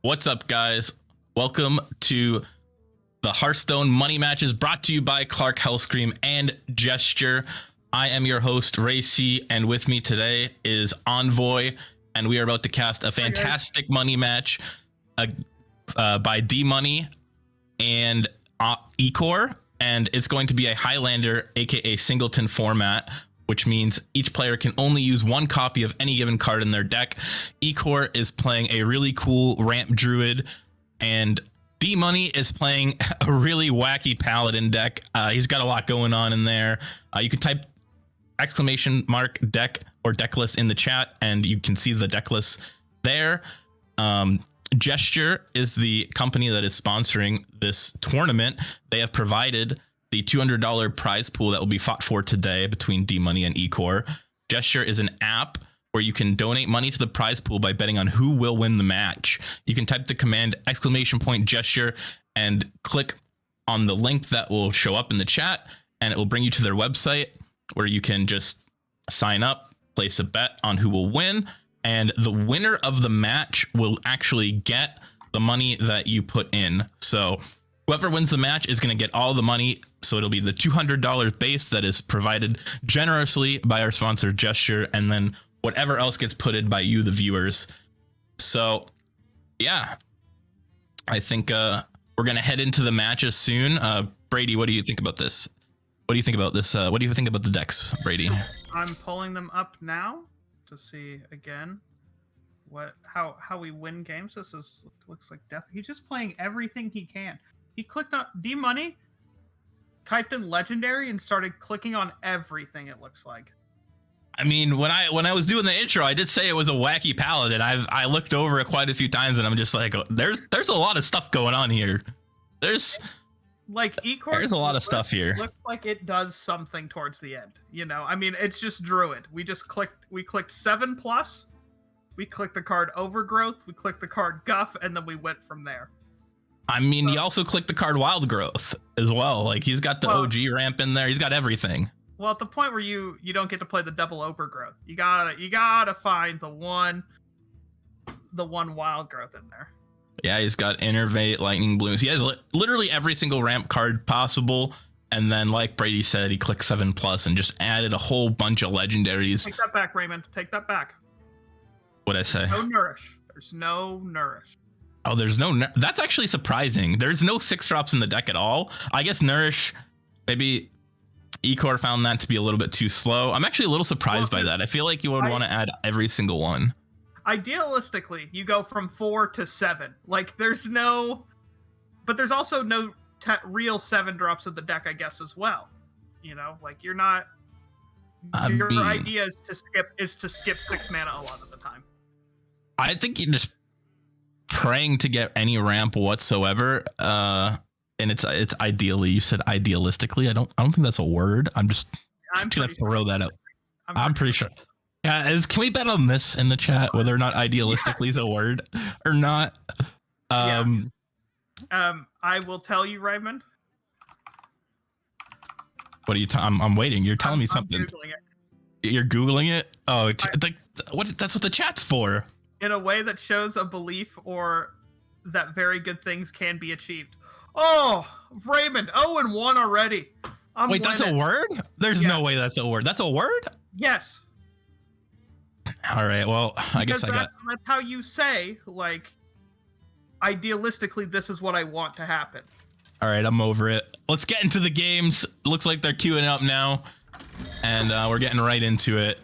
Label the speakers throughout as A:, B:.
A: What's up, guys? Welcome to the Hearthstone money matches brought to you by Clark, HELLSCREAM, and Gesture. I am your host, rayC, and with me today is Envoy, and we are about to cast a fantastic money match by Dmoney and Ecore, and it's going to be a Highlander, aka singleton format, which means each player can only use one copy of any given card in their deck. Ecore is playing a really cool ramp druid, and Dmoney is playing a really wacky paladin deck. He's got a lot going on in there. You can type !deck or deck list in the chat, and you can see the deck list there. Gesture is the company that is sponsoring this tournament. They have provided the $200 prize pool that will be fought for today between Dmoney and Ecore. Gesture is an app where you can donate money to the prize pool by betting on who will win the match. You can type the command !Gesture and click on the link that will show up in the chat, and it will bring you to their website where you can just sign up, place a bet on who will win, and the winner of the match will actually get the money that you put in. So whoever wins the match is going to get all the money. So it'll be the $200 base that is provided generously by our sponsor Gesture, and then whatever else gets put in by you, the viewers. So yeah, I think we're going to head into the matches soon. Brady, what do you think about this? What do you think about this? What do you think about the decks, Brady?
B: I'm pulling them up now to see again how we win games. This looks like death. He's just playing everything he can. He clicked on Dmoney, typed in legendary, and started clicking on everything. It looks like.
A: I mean, when I was doing the intro, I did say it was a wacky paladin. I looked over it quite a few times, and I'm just like, there's a lot of stuff going on here. There's a lot of stuff here.
B: Looks like it does something towards the end. You know, I mean, it's just druid. We clicked 7+. We clicked the card Overgrowth. We clicked the card Guff, and then we went from there.
A: I mean, he also clicked the card Wild Growth as well. Like, he's got the OG ramp in there. He's got everything.
B: Well, at the point where you don't get to play the double Overgrowth, you gotta find the one Wild Growth in there.
A: Yeah, he's got Innervate, Lightning Blooms. He has literally every single ramp card possible. And then, like Brady said, he clicked 7+ and just added a whole bunch of legendaries.
B: Take that back, Raymond. Take that back.
A: What'd I say?
B: No Nourish. There's no Nourish.
A: Oh, there's no... That's actually surprising. There's no 6-drops in the deck at all. I guess Nourish, maybe Ecore found that to be a little bit too slow. I'm actually a little surprised by that. I feel like you would want to add every single one.
B: Idealistically, you go from 4 to 7. Like, there's no... But there's also no real 7-drops in the deck, I guess, as well. You know, like, you're not... Your idea is to skip 6 mana a lot of the time.
A: I think you're just praying to get any ramp whatsoever. And it's ideally, you said idealistically. I don't think that's a word. I'm gonna throw that out. I'm pretty sure. Yeah, can we bet on this in the chat whether or not idealistically is a word or not?
B: I will tell you, Raymond.
A: What are you? I'm waiting. You're telling me something.
B: I'm Googling it.
A: You're Googling it? Oh, that's what the chat's for.
B: In a way that shows a belief or that very good things can be achieved. Oh, Raymond, 0-1 already.
A: Wait, that's a word? There's no way that's a word. That's a word?
B: Yes.
A: All right. Well, I guess that's
B: how you say, like, idealistically, this is what I want to happen.
A: All right, I'm over it. Let's get into the games. Looks like they're queuing up now, and we're getting right into it.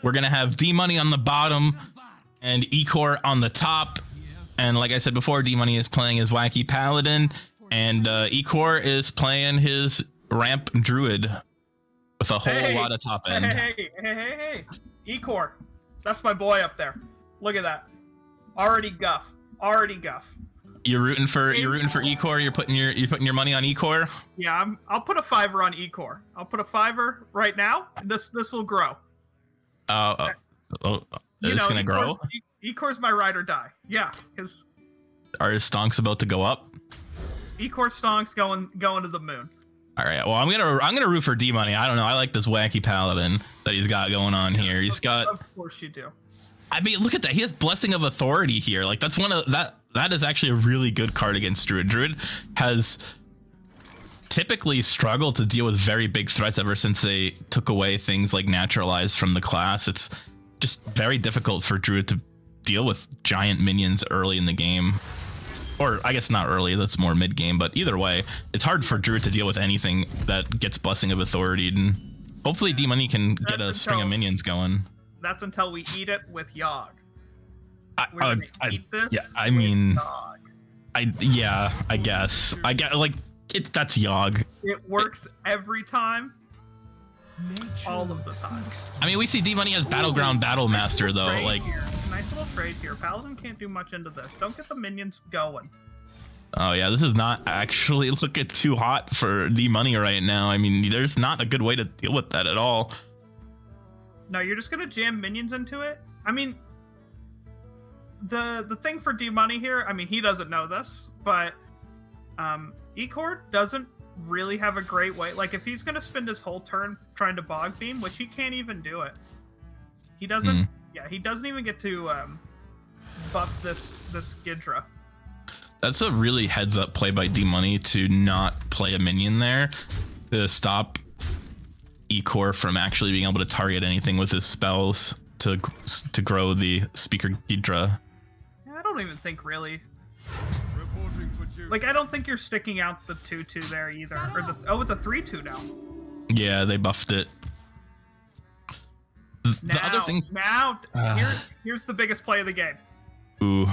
A: We're gonna have Dmoney on the bottom and Ecore on the top. And like I said before, Dmoney is playing his wacky paladin, and Ecore is playing his ramp druid with a whole lot of top end.
B: Hey, Ecore, that's my boy up there. Look at that. Already guff. You're rooting for
A: Ecore. You're putting your money on Ecore.
B: Yeah, I'll put a $5 on Ecore. I'll put a $5 right now. This will grow.
A: It's gonna grow.
B: Ecore's my ride or die. Yeah, because
A: are his stonks about to go up?
B: Ecore stonks going to the moon.
A: All right. Well, I'm gonna root for Dmoney. I don't know. I like this wacky paladin that he's got going on here. He's got.
B: Of course you do.
A: I mean, look at that. He has Blessing of Authority here. Like, that's that is actually a really good card against Druid. Druid has typically struggled to deal with very big threats ever since they took away things like Naturalize from the class. It's just very difficult for Druid to deal with giant minions early in the game. Or I guess not early, that's more mid game, but either way, it's hard for Druid to deal with anything that gets Blessing of Authority, and hopefully Dmoney can get a string of minions going.
B: That's until we eat it with Yogg.
A: Eat this. Yeah, I mean, Yogg. I guess. I get like that's Yogg.
B: It works every time. All of the time.
A: I mean, we see Dmoney as Battleground Battle Master though. Like
B: nice little trade here. Paladin can't do much into this. Don't get the minions going.
A: Oh yeah, this is not actually looking too hot for Dmoney right now. I mean, there's not a good way to deal with that at all.
B: No, you're just gonna jam minions into it. I mean, the thing for Dmoney here, I mean, he doesn't know this, but Ecor doesn't really have a great way. Like, if he's gonna spend his whole turn trying to Bog Beam, which he can't even do it. He doesn't. Yeah, he doesn't even get to buff this Gidra.
A: That's a really heads up play by Dmoney to not play a minion there to stop Ecor from actually being able to target anything with his spells to grow the Speaker Gidra.
B: I don't even think really. Like, I don't think you're sticking out the 2/2 there either. Or it's a 3/2 now.
A: Yeah, they buffed it. The other thing.
B: Now, here's the biggest play of the game.
A: Ooh.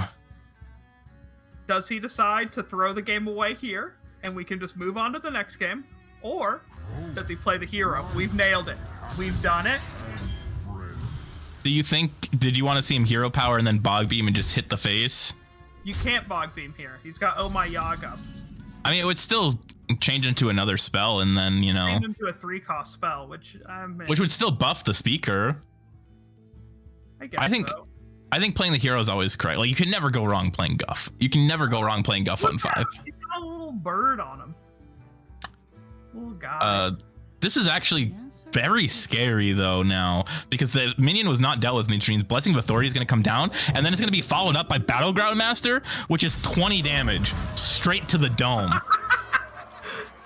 B: Does he decide to throw the game away here, and we can just move on to the next game? Or does he play the hero? We've nailed it. We've done it.
A: Do you think, did you want to see him hero power and then Bog Beam and just hit the face?
B: You can't Bog Beam here. He's got Oh My Yogg up.
A: I mean, it would still change into another spell and then, you know.
B: Change into a 3-cost spell, which
A: would still buff the Speaker.
B: I guess so.
A: I think playing the hero is always correct. Like, you can never go wrong playing Guff. You can never go wrong playing Guff on 5.
B: He's got a little bird on him. Little guy.
A: This is actually very scary though now, because the minion was not dealt with, which means Blessing of Authority is going to come down, and then it's going to be followed up by Battleground Master, which is 20 damage straight to the dome.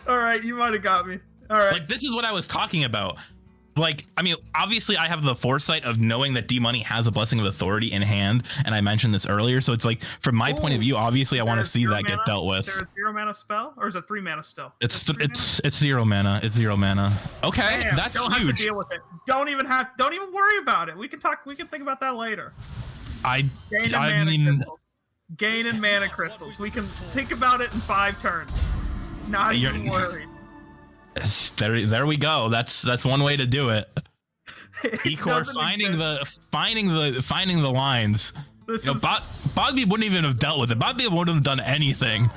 B: All right, you might have got me. All right.
A: Like, this is what I was talking about. Like, I mean, obviously I have the foresight of knowing that Dmoney has a Blessing of Authority in hand, and I mentioned this earlier, so it's like, from my point of view, obviously I want to see that get dealt with.
B: Is there a 0 mana spell, or is it 3 mana still?
A: It's 0 mana. It's 0 mana. Okay,
B: damn,
A: that's
B: don't
A: huge.
B: Have to deal with it. Don't even worry about it. We can think about that later. Gain in mana crystals. We can think about it in 5 turns. Not even worried.
A: There we go. That's one way to do it. Ecor finding the lines. Bogby wouldn't even have dealt with it. Bogby wouldn't have done anything.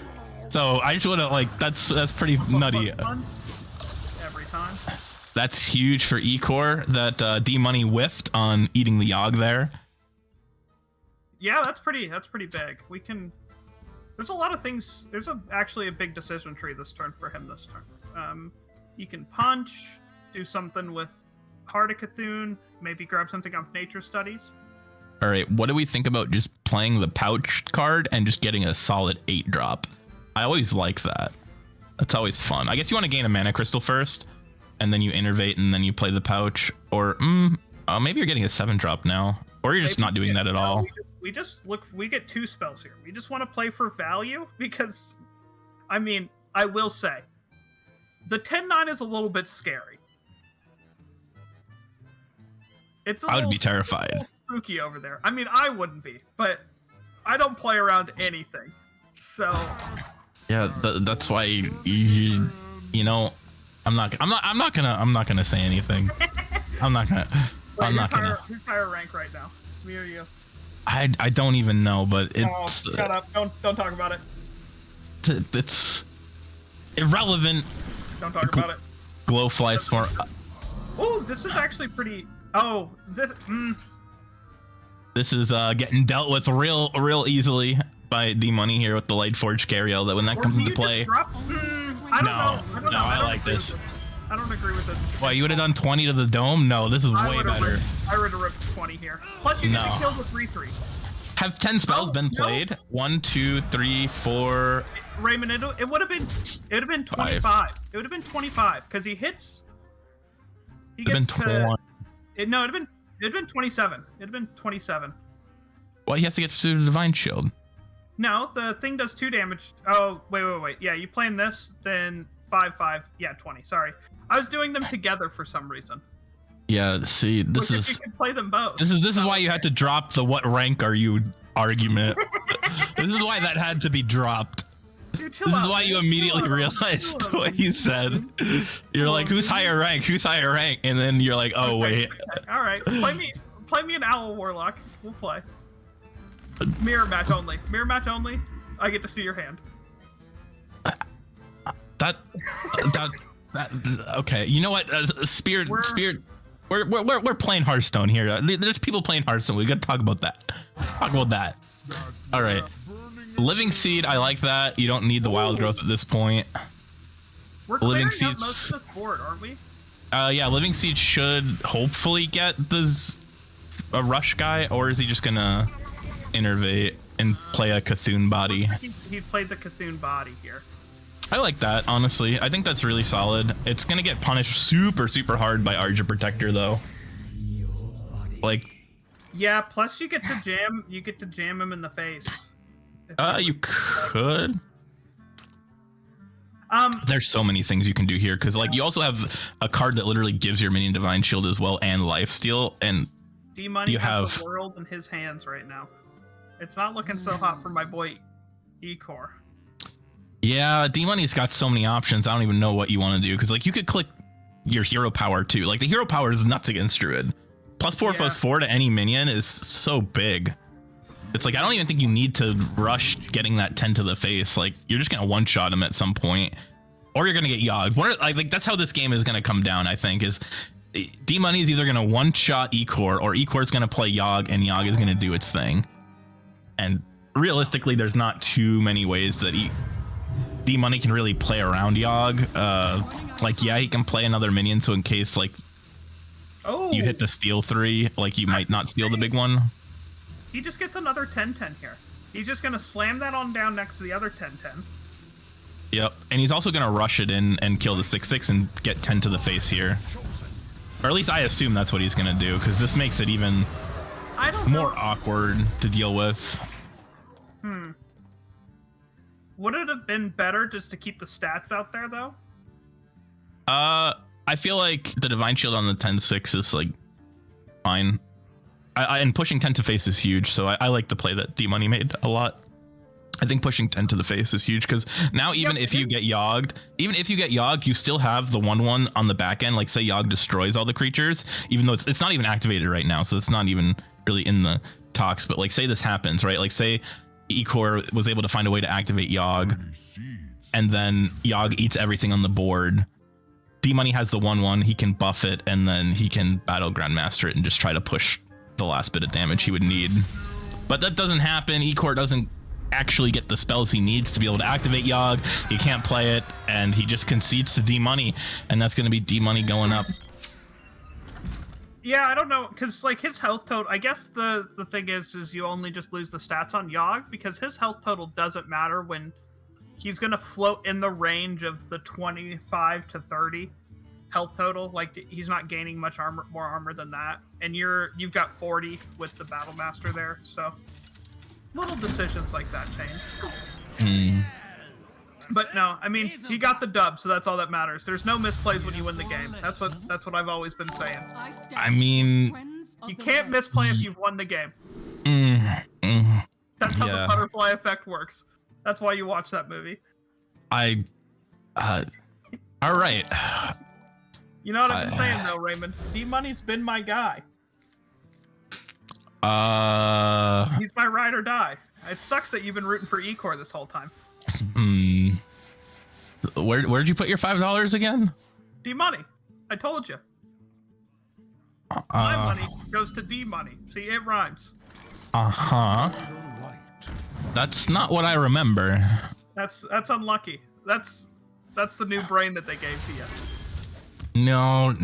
A: So I just would have, like, that's pretty nutty.
B: Every time.
A: That's huge for Ecor that Dmoney whiffed on eating the Yogg there.
B: Yeah, that's pretty big. We can. There's a lot of things. There's actually a big decision tree this turn for him this turn. You can punch, do something with Heart of Cthulhu, maybe grab something off Nature Studies.
A: All right, what do we think about just playing the pouch card and just getting a solid 8-drop? I always like that. That's always fun. I guess you want to gain a mana crystal first, and then you innervate, and then you play the pouch. Or maybe you're getting a 7-drop now, or you're just not doing that at all.
B: We get 2 spells here. We just want to play for value because, I mean, I will say, the 10-9 is a little bit scary.
A: I would be terrified.
B: Spooky over there. I mean, I wouldn't be, but I don't play around anything. So
A: yeah, that's why you know, I'm not gonna say anything.
B: Who's higher rank right now? Me or you?
A: I don't even know, but it's
B: shut up. Don't talk about it.
A: It's irrelevant.
B: Don't talk about it.
A: Glowfly Swarm.
B: Oh, this is actually pretty. Oh,
A: this is getting dealt with real easily by Dmoney here with the Lightforge Cariel. That when that comes into play. I like this.
B: I don't agree with this.
A: Why, you would have done 20 to the dome? No, this is way better.
B: I would have ripped 20 here. Plus, you get to kill the 3/3.
A: Have 10 spells been played? 1, 2, 3, 4.
B: Raymond, it would have been 25. It would have been 25 because he hits. He gets to. No, it'd have been 27. It'd have been 27.
A: Well, he has to get to the Divine Shield.
B: No, the thing does 2 damage. Oh, wait. Yeah, you playing this, then 5. Yeah, 20. Sorry, I was doing them together for some reason.
A: Yeah, see, this is.
B: You can play them both.
A: This is why you had to drop the "what rank are you" argument. This is why that had to be dropped.
B: Dude,
A: this is why you immediately realized what you said. You're like, who's higher rank? Who's higher rank? And then you're like, oh wait.
B: All right, play me an Owl Warlock. We'll play. Mirror match only. Mirror match only. I get to see your hand.
A: That okay. You know what? Spirit. We're playing Hearthstone here. There's people playing Hearthstone. We got to talk about that. All right. Living Seed. I like that. You don't need the Wild Growth at this point.
B: We're clearing out most of this board, aren't we?
A: Yeah. Living Seed should hopefully get a rush guy, or is he just gonna innervate and play a Cthulhu body?
B: He played the Cthulhu body here.
A: I like that, honestly. I think that's really solid. It's gonna get punished super hard by Argent Protector though. Like,
B: yeah, plus you get to jam him in the face.
A: You could. There's so many things you can do here because like you also have a card that literally gives your minion Divine Shield as well and lifesteal, and
B: Dmoney has the world in his hands right now. It's not looking so hot for my boy Ecor.
A: Yeah, Dmoney's got so many options. I don't even know what you want to do because like you could click your hero power too. Like the hero power is nuts against Druid. +4/+4 to any minion is so big. It's like I don't even think you need to rush getting that 10 to the face. Like you're just gonna one-shot him at some point, or you're gonna get yogged. Like that's how this game is gonna come down. I think is Dmoney is either gonna one-shot Ecor, or Ecor's gonna play Yogg, and Yogg is gonna do its thing. And realistically, there's not too many ways that Dmoney can really play around Yogg. Like yeah, he can play another minion, so in case like you hit the steal 3, like you might not steal the big one.
B: He just gets another 10/10 here. He's just gonna slam that on down next to the other 10/10.
A: Yep, and he's also gonna rush it in and kill the 6/6 and get 10 to the face here. Or at least I assume that's what he's gonna do, because this makes it even more awkward to deal with.
B: Would it have been better just to keep the stats out there though?
A: I feel like the Divine Shield on the 10/6 is like fine. And pushing 10 to face is huge, so I like the play that Dmoney made a lot. I think pushing 10 to the face is huge because now even if you get yogged, you still have the 1/1 on the back end. Like say Yogg destroys all the creatures, even though it's not even activated right now, so it's not even really in the talks. But like say this happens, right? Like say Ecor was able to find a way to activate Yogg, and then Yogg eats everything on the board. Dmoney has the 1/1, he can buff it, and then he can battle Grandmaster it and just try to push the last bit of damage he would need. But that doesn't happen. Ecor doesn't actually get the spells he needs to be able to activate Yogg. He can't play it, and he just concedes to Dmoney, and that's going to be Dmoney going up.
B: Yeah, I don't know, because like his health total, I guess the thing is you only just lose the stats on Yogg, because his health total doesn't matter when he's going to float in the range of the 25 to 30 health total. Like he's not gaining much more armor than that, and you've got 40 with the Battle Master there, so little decisions like that change. But no, I mean he got the dub, so that's all that matters. There's no misplays when you win the game. That's what I've always been saying.
A: I mean,
B: you can't misplay if you've won the game. That's how the butterfly effect works. That's why you watch that movie.
A: All right.
B: You know what I've been saying though, Raymond? Dmoney's been my guy. He's my ride or die. It sucks that you've been rooting for Ecor this whole time.
A: Where'd you put your $5 again?
B: Dmoney. I told you. My money goes to Dmoney. See, it rhymes.
A: That's not what I remember.
B: That's unlucky. That's the new brain that they gave to you.
A: No.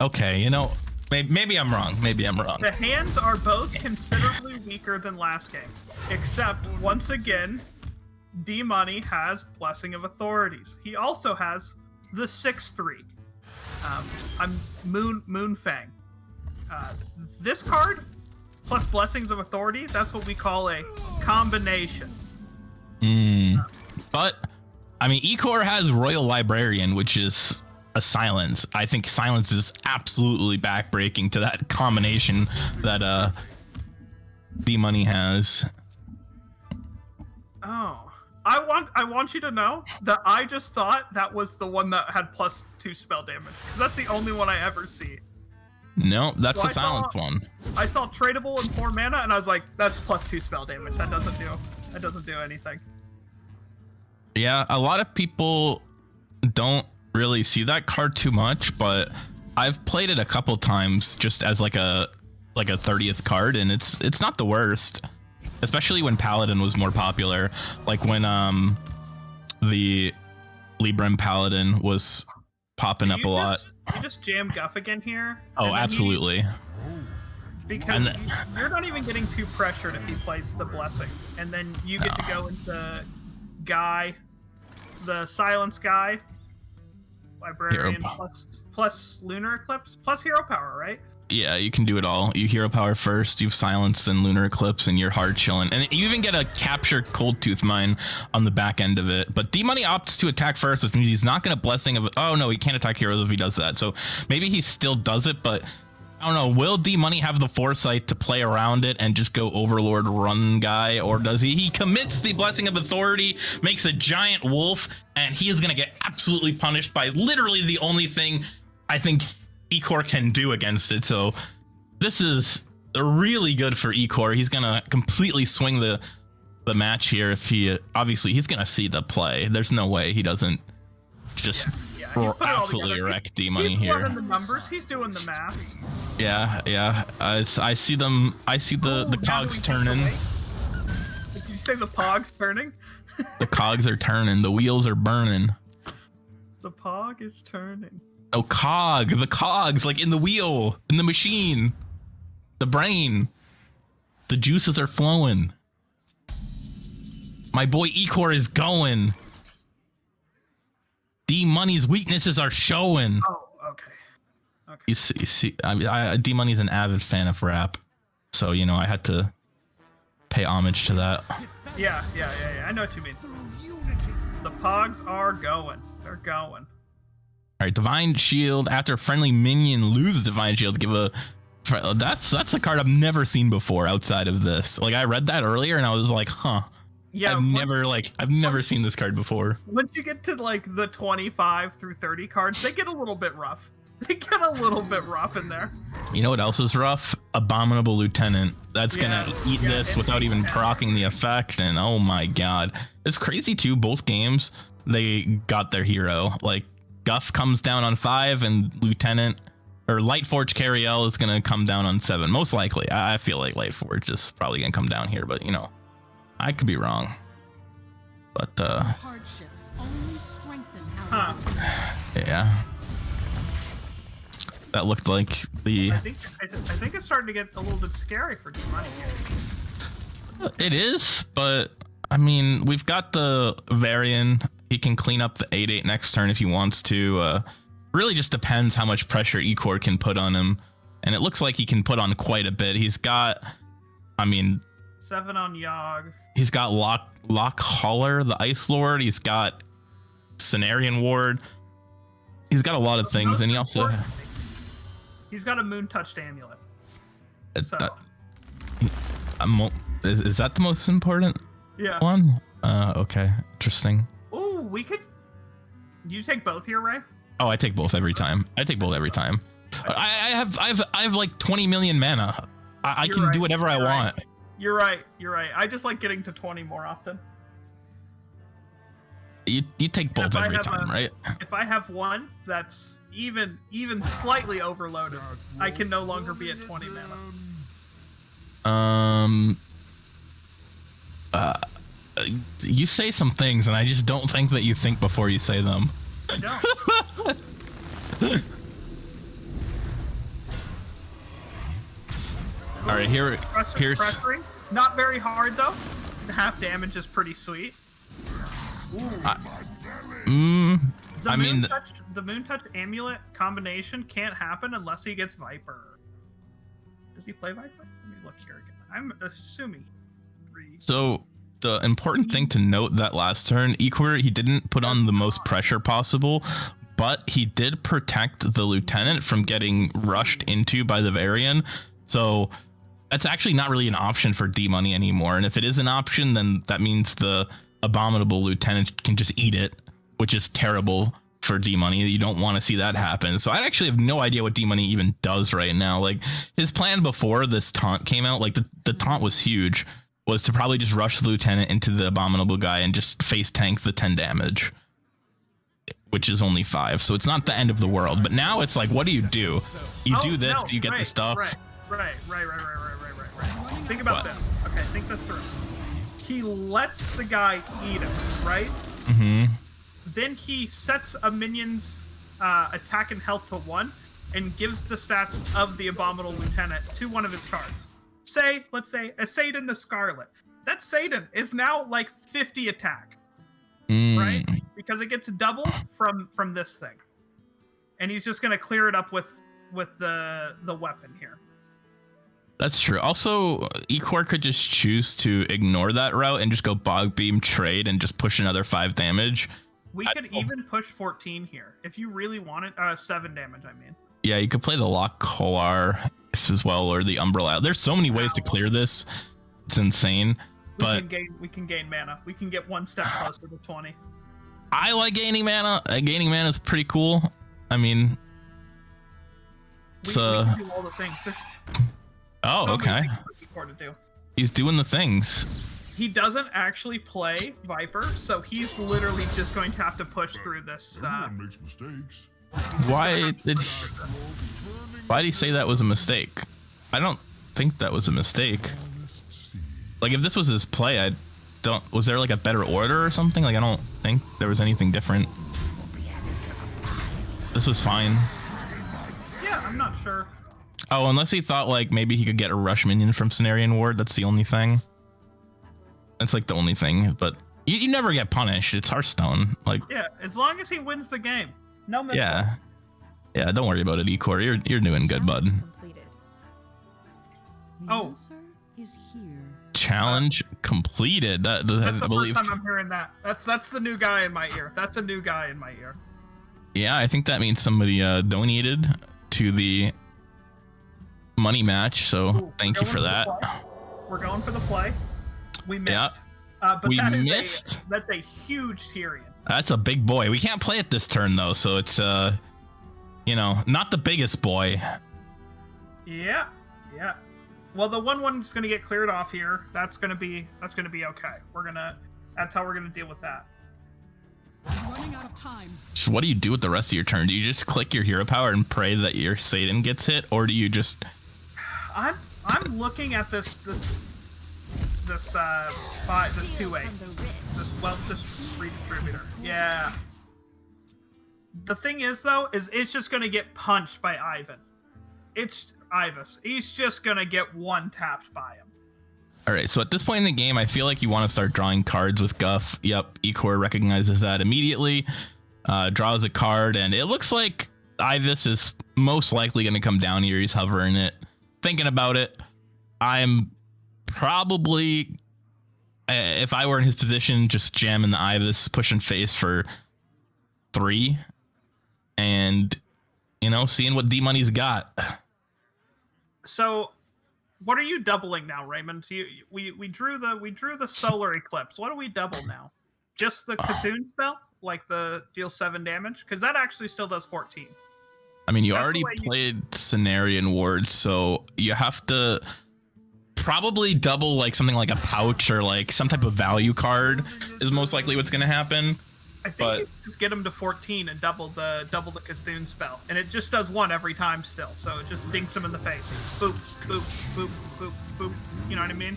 A: Okay, you know, Maybe I'm wrong. Maybe I'm wrong.
B: The hands are both considerably weaker than last game, except once again, Dmoney has Blessing of Authorities. He also has the 6/3. I'm Moonfang. This card plus Blessings of Authority, that's what we call a combination.
A: But I mean, Ecor has Royal Librarian, which is a silence. I think silence is absolutely backbreaking to that combination that Dmoney has.
B: Oh. I want you to know that I just thought that was the one that had +2 spell damage. That's the only one I ever see.
A: No, that's the silence one.
B: I saw tradable and 4 mana, and I was like, that's +2 spell damage. That doesn't do anything.
A: Yeah, a lot of people don't really see that card too much, but I've played it a couple times just as like a 30th card, and it's not the worst. Especially when Paladin was more popular, like when the Libram Paladin was popping up a lot.
B: You just jam Guff again here.
A: Oh, absolutely.
B: Because you're not even getting too pressured if he plays the Blessing, and then you get to go into Guy, the Silence Guy, Librarian plus Lunar Eclipse plus Hero Power, right?
A: Yeah, you can do it all. You Hero Power first, you Silence, then Lunar Eclipse, and you're hard chilling. And you even get a Capture Cold Tooth Mine on the back end of it. But Dmoney opts to attack first, which means he's not going to Blessing of... Oh, no, he can't attack heroes if he does that. So maybe he still does it, but I don't know. Will Dmoney have the foresight to play around it and just go Overlord run guy? Or does he? He commits the Blessing of Authority, makes a giant wolf, and he is going to get absolutely punished by literally the only thing I think Ecor can do against it. So this is really good for Ecor. He's gonna completely swing the match here. If he obviously he's gonna see the play. There's no way he doesn't just absolutely wreck Dmoney here.
B: He's running the numbers. He's doing the maths.
A: Yeah. I see them. I see the cogs turning.
B: Did you say the pogs turning?
A: The cogs are turning. The wheels are burning.
B: The pog is turning.
A: Oh, the cogs, like in the wheel, in the machine, the brain, the juices are flowing. My boy Ecor is going. Dmoney's weaknesses are showing.
B: Oh, okay.
A: You see, Dmoney's an avid fan of rap, so you know I had to pay homage to that.
B: Yeah. I know what you mean. The pogs are going. They're going.
A: All right, Divine Shield. After a friendly minion loses Divine Shield, give a... That's a card I've never seen before outside of this. Like, I read that earlier and I was like, huh. Yeah, I've never seen this card before.
B: Once you get to like the 25 through 30 cards, they get a little bit rough. They get a little bit rough in there.
A: You know what else is rough? Abominable Lieutenant. That's gonna eat this without even proccing the effect, and oh my god. It's crazy too, both games, they got their hero. Like, Guff comes down on 5 and Lieutenant or Lightforge Cariel is gonna come down on 7. Most likely. I feel like Lightforge is probably gonna come down here, but you know, I could be wrong. But
C: hardships only strengthen our
A: yeah. That looked like the...
B: I think it's starting to get a little bit scary for Dmoney here.
A: It is, but I mean, we've got the Varian. He can clean up the 8/8 next turn if he wants to. Really just depends how much pressure Ecor can put on him. And it looks like he can put on quite a bit. He's got, I mean...
B: 7 on Yogg.
A: He's got Lock Holler, the Ice Lord. He's got Cenarian Ward. He's got a lot of things, and he also...
B: He's got a Moon Touched Amulet. So.
A: Is that the most important one? Okay, interesting.
B: Oh, we could... You take both here, Ray?
A: Oh, I take both every time. I have like 20 million mana. I can do whatever I want.
B: You're right. I just like getting to 20 more often.
A: You take both every time, right?
B: If I have one that's even slightly overloaded, I can no longer be at 20 mana.
A: You say some things, and I just don't think that you think before you say them.
B: I don't.
A: All right, here's
B: pressuring. Not very hard though. The half damage is pretty sweet. The Moon Touch Amulet combination can't happen unless he gets Viper. Does he play Viper? Let me look here again. I'm assuming 3.
A: So the important thing to note that last turn, Ecore, he didn't put on the most pressure possible, but he did protect the Lieutenant from getting rushed into by the Varian. So that's actually not really an option for Dmoney anymore. And if it is an option, then that means the Abominable Lieutenant can just eat it, which is terrible for Dmoney. You don't want to see that happen. So I actually have no idea what Dmoney even does right now. Like, his plan before this taunt came out, like the taunt was huge, was to probably just rush the Lieutenant into the Abominable guy and just face tank the 10 damage, which is only 5. So it's not the end of the world. But now it's like, what do? You do this, you get the stuff.
B: Right. Think about this. Okay, think this through. He lets the guy eat him, right?
A: Mm-hmm.
B: Then he sets a minion's attack and health to 1 and gives the stats of the Abominable Lieutenant to one of his cards. Let's say a Satan the Scarlet. That Satan is now like 50 attack, right? Because it gets double from this thing, and he's just gonna clear it up with the weapon here.
A: That's true. Also, Ecore could just choose to ignore that route and just go Bog Beam, trade, and just push another 5 damage.
B: We could even push 14 here if you really wanted 7 damage. I mean.
A: Yeah, you could play the Lock Kolar as well, or the Umbrella. There's so many ways to clear this. It's insane.
B: We can gain mana. We can get 1 step closer to 20.
A: I like gaining mana. Gaining mana is pretty cool. I mean,
B: we can do all the things.
A: Okay.
B: To do.
A: He's doing the things.
B: He doesn't actually play Viper, so he's literally just going to have to push through this.
D: Everyone makes mistakes.
A: Why did he say that was a mistake? I don't think that was a mistake. Like, if this was his play, was there like a better order or something? Like, I don't think there was anything different. This was fine.
B: Yeah, I'm not sure.
A: Oh, unless he thought like maybe he could get a rush minion from Cenarian Ward. That's the only thing. That's like the only thing, but you never get punished. It's Hearthstone. Like,
B: yeah, as long as he wins the game. No mistakes.
A: Yeah, don't worry about it, Ecore. You're doing good, bud.
B: Oh,
C: is here.
A: Challenge completed.
B: That's the first time I'm hearing that. That's the new guy in my ear. That's a new guy in my ear.
A: Yeah, I think that means somebody donated to the money match. So thank you for that.
B: We're going for the play. We missed.
A: Yeah.
B: But
A: we missed.
B: That's a huge Tyrion.
A: That's a big boy. We can't play it this turn though, so it's not the biggest boy.
B: Yeah. Well, the 1/1 is going to get cleared off here. That's going to be okay. That's how we're going to deal with that.
C: Running out of time.
A: So what do you do with the rest of your turn? Do you just click your hero power and pray that your Satan gets hit, or do you just?
B: I'm looking at this 2-8. This redistributor. Yeah. The thing is though, it's just gonna get punched by Ivan. It's Ivus. He's just gonna get one tapped by him.
A: All right, so at this point in the game, I feel like you want to start drawing cards with Guff. Yep, Ecore recognizes that immediately, draws a card, and it looks like Ivus is most likely going to come down here. He's hovering it. Thinking about it, I'm probably, if I were in his position, just jamming the Ivus, pushing face for 3, and, seeing what Dmoney's got.
B: So, what are you doubling now, Raymond? We drew the solar eclipse. What do we double now? Just the Cthulhu spell, like the deal 7 damage, because that actually still does 14.
A: I mean, you already played Cenarian Ward, so you have to probably double like something like a pouch or like some type of value card is most likely what's going to happen.
B: I think you just get him to 14 and double the Cthulhu spell, and it just does 1 every time still. So it just dinks him in the face. Boop, boop, boop, boop, boop. You know what I mean?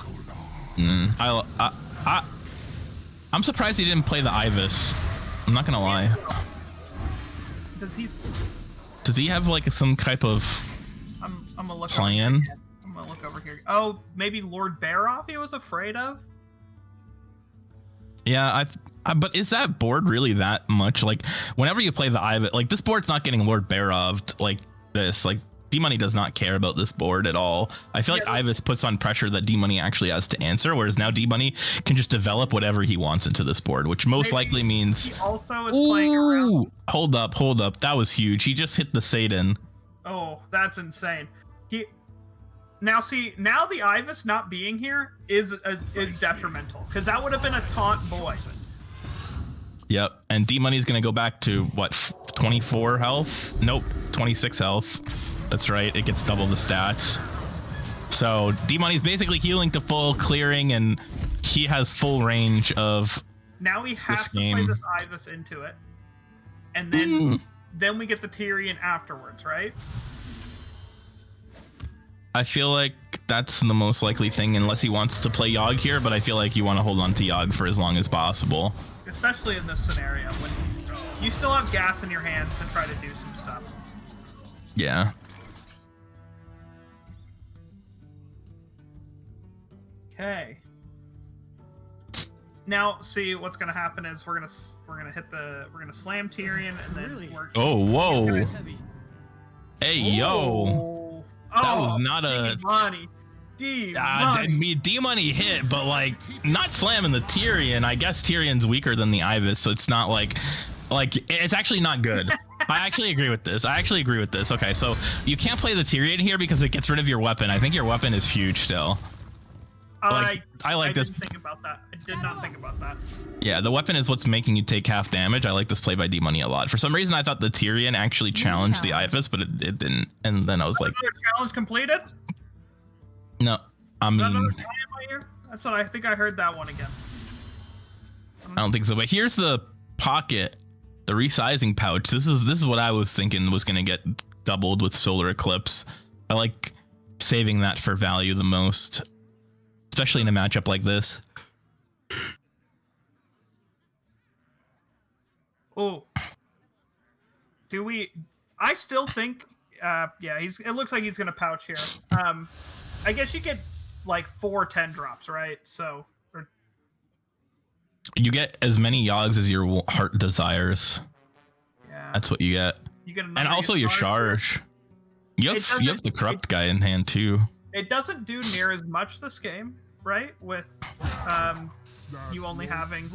A: I'm surprised he didn't play the Ivus. I'm not gonna lie. Does he have like some type of
B: I'm gonna look
A: plan?
B: I'm gonna look over here? Oh, maybe Lord Baroff he was afraid of?
A: Yeah, but is that board really that much? Like, whenever you play the Ivus, like, this board's not getting Lord Baroved like this. Like, Dmoney does not care about this board at all. I feel like Ivus puts on pressure that Dmoney actually has to answer, whereas now Dmoney can just develop whatever he wants into this board, which most likely means...
B: He also is playing around.
A: Hold up. That was huge. He just hit the Satan.
B: Oh, that's insane. Now the Ivus not being here is detrimental, because that would have been a taunt boy.
A: Yep, and Dmoney's gonna go back to what, 24 health? Nope, 26 health. That's right, it gets double the stats. So Dmoney's basically healing to full, clearing, and he has full range of.
B: Now he has to play this Ivus into it, and then we get the Tyrion afterwards, right?
A: I feel like that's the most likely thing, unless he wants to play Yogg here, but I feel like you want to hold on to Yogg for as long as possible.
B: Especially in this scenario, when you still have gas in your hand to try to do some stuff.
A: Yeah.
B: Okay. Now, see what's gonna happen is we're gonna slam Tyrion and then we're.
A: Oh, whoa! Hey, yo! That was not a.
B: Dmoney.
A: Dmoney hit, but like not slamming the Tyrion. I guess Tyrion's weaker than the Ivus, so it's not like it's actually not good. I actually agree with this. Okay, so you can't play the Tyrion here because it gets rid of your weapon. I think your weapon is huge still. I didn't think about that. I did not think about that. Yeah, the weapon is what's making you take half damage. I like this play by Dmoney a lot. For some reason, I thought the Tyrion actually challenged the Ivus, but it didn't. And then I was like,
B: another challenge completed?
A: No, I mean,
B: that's what I think. I heard that one again.
A: I don't think so. But here's the pocket, the resizing pouch. This is what I was thinking was going to get doubled with Solar Eclipse. I like saving that for value the most, especially in a matchup like this.
B: Oh, do we? I still think. Yeah, it looks like he's going to pouch here. I guess you get like 4 10 drops, right? So
A: you get as many Yoggs as your heart desires.
B: Yeah,
A: that's what you get.
B: You get,
A: and also your charge. You have the corrupt guy in hand too.
B: It doesn't do near as much this game, right? With you only having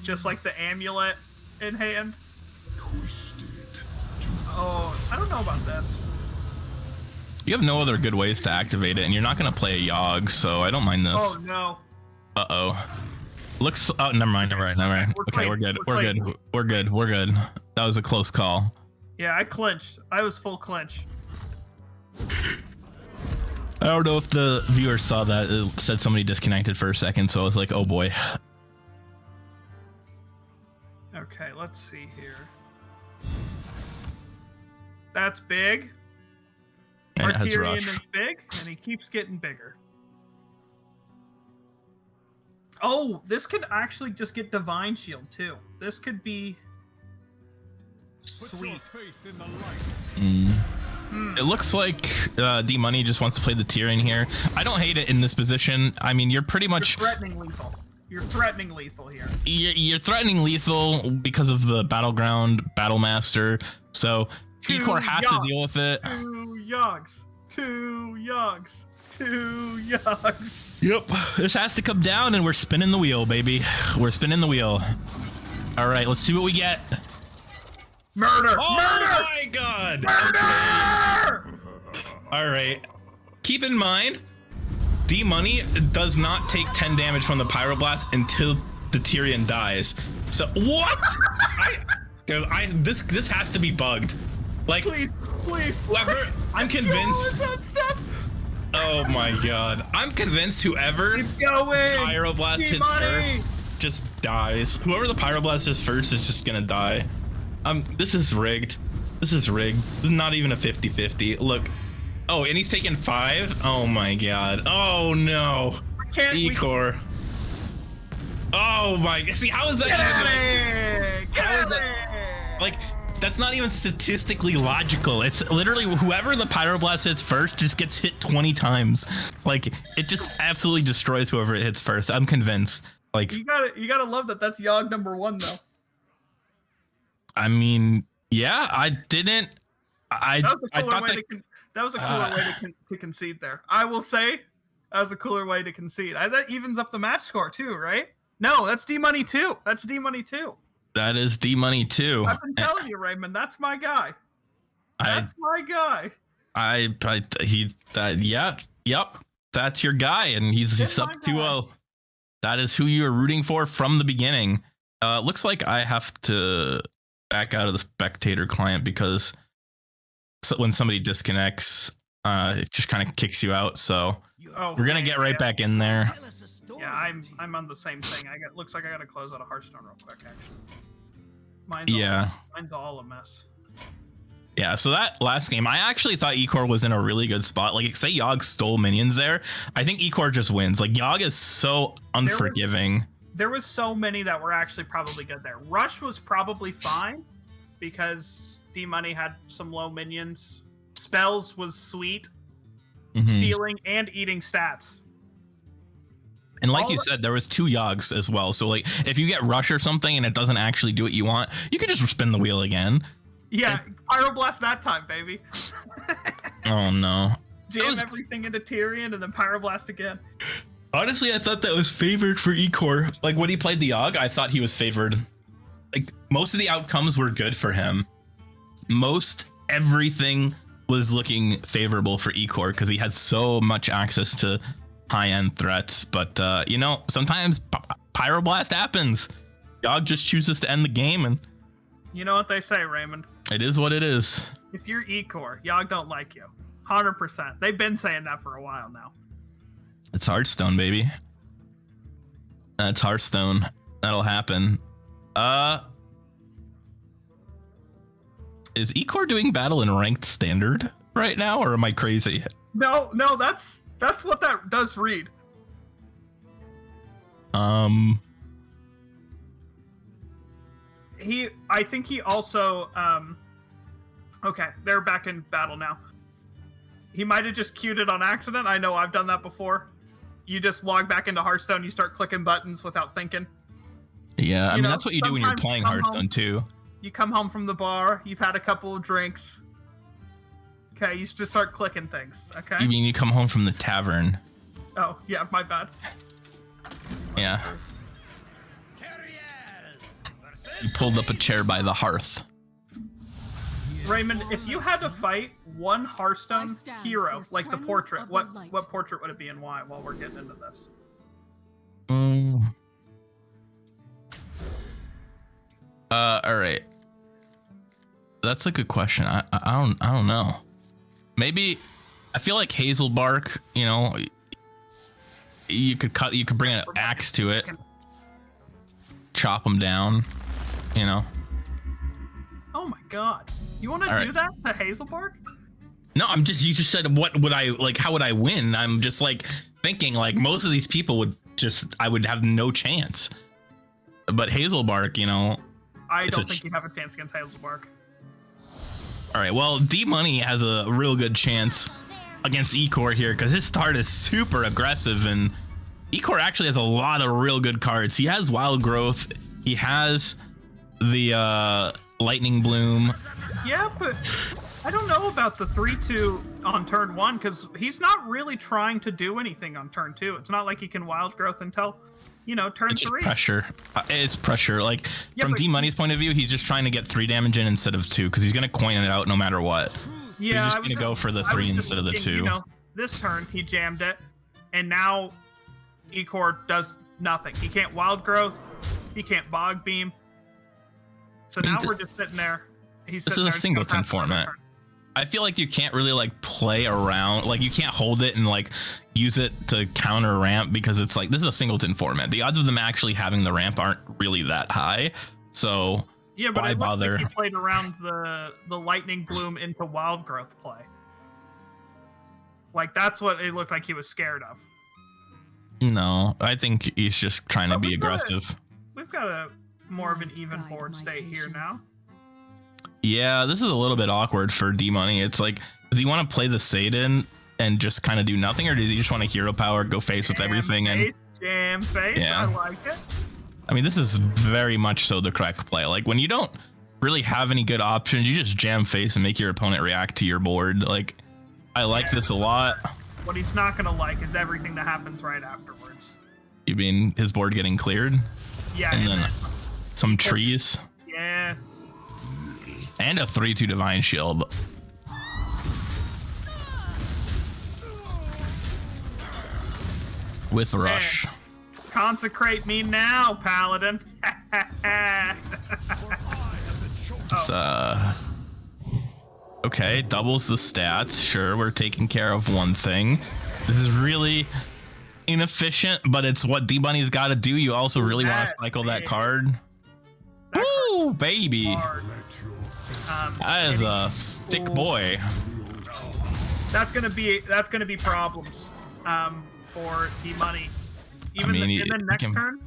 B: just like the amulet in hand. Oh, I don't know about this.
A: You have no other good ways to activate it, and you're not going to play a Yogg, so I don't mind this.
B: Oh, no.
A: Uh-oh. Looks... Oh, never mind. Okay, we're good. We're good. That was a close call.
B: Yeah, I clinched. I was full clinch.
A: I don't know if the viewer saw that. It said somebody disconnected for a second, so I was like, oh boy.
B: Okay, let's see here. That's big.
A: And it has
B: Tyrion
A: rush.
B: is big, and he keeps getting bigger. Oh, this could actually just get Divine Shield, too. This could be sweet.
A: It looks like Dmoney just wants to play the Tyrion here. I don't hate it in this position. I mean, you're pretty much...
B: You're threatening lethal. You're threatening lethal here.
A: You're threatening lethal because of the Battleground Battlemaster, so... Ecor has to deal with it.
B: 2 Yoggs.
A: Yep, this has to come down, and we're spinning the wheel, baby. We're spinning the wheel. All right, let's see what we get.
B: Murder!
A: Oh
B: Murder!
A: my God!
B: Murder!
A: Okay. All right. Keep in mind, Dmoney does not take 10 damage from the Pyroblast until the Tyrion dies. So what? This has to be bugged. Like,
B: please.
A: Whoever, I'm convinced. Oh my God, I'm convinced whoever Pyroblast hits first just dies. Whoever the Pyroblast is first is just gonna die. This is rigged. This is not even a 50-50. Look. Oh, and he's taking 5. Oh my God. Oh no. Ecor. Oh my. See, how is that happening? How is that? Like, that's not even statistically logical. It's literally whoever the Pyroblast hits first just gets hit 20 times. Like it just absolutely destroys whoever it hits first. I'm convinced. Like
B: You gotta love that. That's Yogg #1 though.
A: I mean, yeah, I didn't. I thought that.
B: That was a cooler way to concede there. I will say that was a cooler way to concede. That evens up the match score too, right? No, that's Dmoney too. That's Dmoney too.
A: That is Dmoney too.
B: I've been telling you, Raymond. That's my guy. That's my guy.
A: Yep. That's your guy, and he's up 2-0. That is who you are rooting for from the beginning. Looks like I have to back out of the spectator client because when somebody disconnects, it just kind of kicks you out. So we're gonna get right back in there.
B: Yeah, I'm on the same thing. Looks like I gotta close out of Hearthstone real quick. Actually, mine's all a mess.
A: Yeah, so that last game, I actually thought Ecor was in a really good spot. Like, say Yogg stole minions there, I think Ecor just wins. Like, Yogg is so unforgiving.
B: There was so many that were actually probably good there. Rush was probably fine because Dmoney had some low minions. Spells was sweet. Stealing and eating stats.
A: And like you said, there was 2 Yoggs as well. So like if you get Rush or something and it doesn't actually do what you want, you can just spin the wheel again.
B: Yeah, Pyroblast that time, baby.
A: Oh no.
B: Jam everything into Tyrion and then Pyroblast again.
A: Honestly, I thought that was favored for Ecor. Like when he played the Yogg, I thought he was favored. Like most of the outcomes were good for him. Most everything was looking favorable for Ecor because he had so much access to high-end threats. But you know, sometimes Pyroblast happens. Yogg just chooses to end the game, and
B: you know what they say, Raymond.
A: It is what it is.
B: If you're Ecor, Yogg don't like you. 100%. They've been saying that for a while now.
A: It's Hearthstone, baby. That's Hearthstone. That'll happen. Is Ecor doing battle in ranked standard right now, or am I crazy?
B: No, that's what that does read.
A: I
B: think he also okay, they're back in battle now. He might have just queued it on accident. I know I've done that before. You just log back into Hearthstone, you start clicking buttons without thinking.
A: Yeah, I mean that's what you do when you're playing Hearthstone too.
B: You come home from the bar, you've had a couple of drinks. Okay, you just start clicking things, okay?
A: You mean you come home from the tavern?
B: Oh, yeah, my bad.
A: Yeah. You pulled up a chair by the hearth.
B: Raymond, if you had to fight one Hearthstone hero, like the portrait, what portrait would it be and why, while we're getting into this?
A: All right. That's a good question. I don't know. Maybe I feel like Hazelbark, you know, you could bring an axe to it, chop them down, you know.
B: Oh my god. You want to do that to Hazelbark?
A: No, you just said what would I like, how would I win? I'm just like thinking like most of these people I would have no chance. But Hazelbark, you know,
B: I don't think you have a chance against Hellscream.
A: All right, well, Dmoney has a real good chance against Ecor here because his start is super aggressive, and Ecor actually has a lot of real good cards. He has Wild Growth, he has the Lightning Bloom.
B: Yeah, but I don't know about the 3/2 on turn 1 because he's not really trying to do anything on turn 2. It's not like he can Wild Growth until, you know, turn 3.
A: It's pressure. It's pressure. Like from Dmoney's point of view, he's just trying to get 3 damage in instead of 2 because he's gonna coin it out no matter what.
B: Yeah,
A: he's just gonna go for the 3 instead of the 2.
B: You know, this turn he jammed it, and now Ecor does nothing. He can't Wild Growth. He can't Bog Beam. So now we're just sitting there.
A: This is a singleton format. I feel like you can't really like play around, like you can't hold it and like use it to counter ramp because it's like this is a singleton format. The odds of them actually having the ramp aren't really that high, so
B: yeah, but
A: why bother?
B: Like he played around the Lightning Bloom into Wild Growth play. Like that's what it looked like he was scared of.
A: No, I think he's just trying to be aggressive.
B: We've got a more of an even board state here now.
A: Yeah, this is a little bit awkward for Dmoney. It's like, does he want to play the Satan and just kind of do nothing, or does he just want to hero power, go face with everything?
B: Jam face.
A: Yeah.
B: I like it.
A: I mean, this is very much so the correct play. Like when you don't really have any good options, you just jam face and make your opponent react to your board. Like, I like this a lot.
B: What he's not gonna like is everything that happens right afterwards.
A: You mean his board getting cleared?
B: Yeah.
A: And then some trees.
B: Yeah.
A: And a 3/2 Divine Shield. With Rush.
B: Consecrate me now, Paladin.
A: It's, okay, doubles the stats. Sure, we're taking care of one thing. This is really inefficient, but it's what Dmoney's got to do. You also really want to cycle that card. Woo, baby. That is a thick boy.
B: That's gonna be problems for Dmoney. Even in the next turn.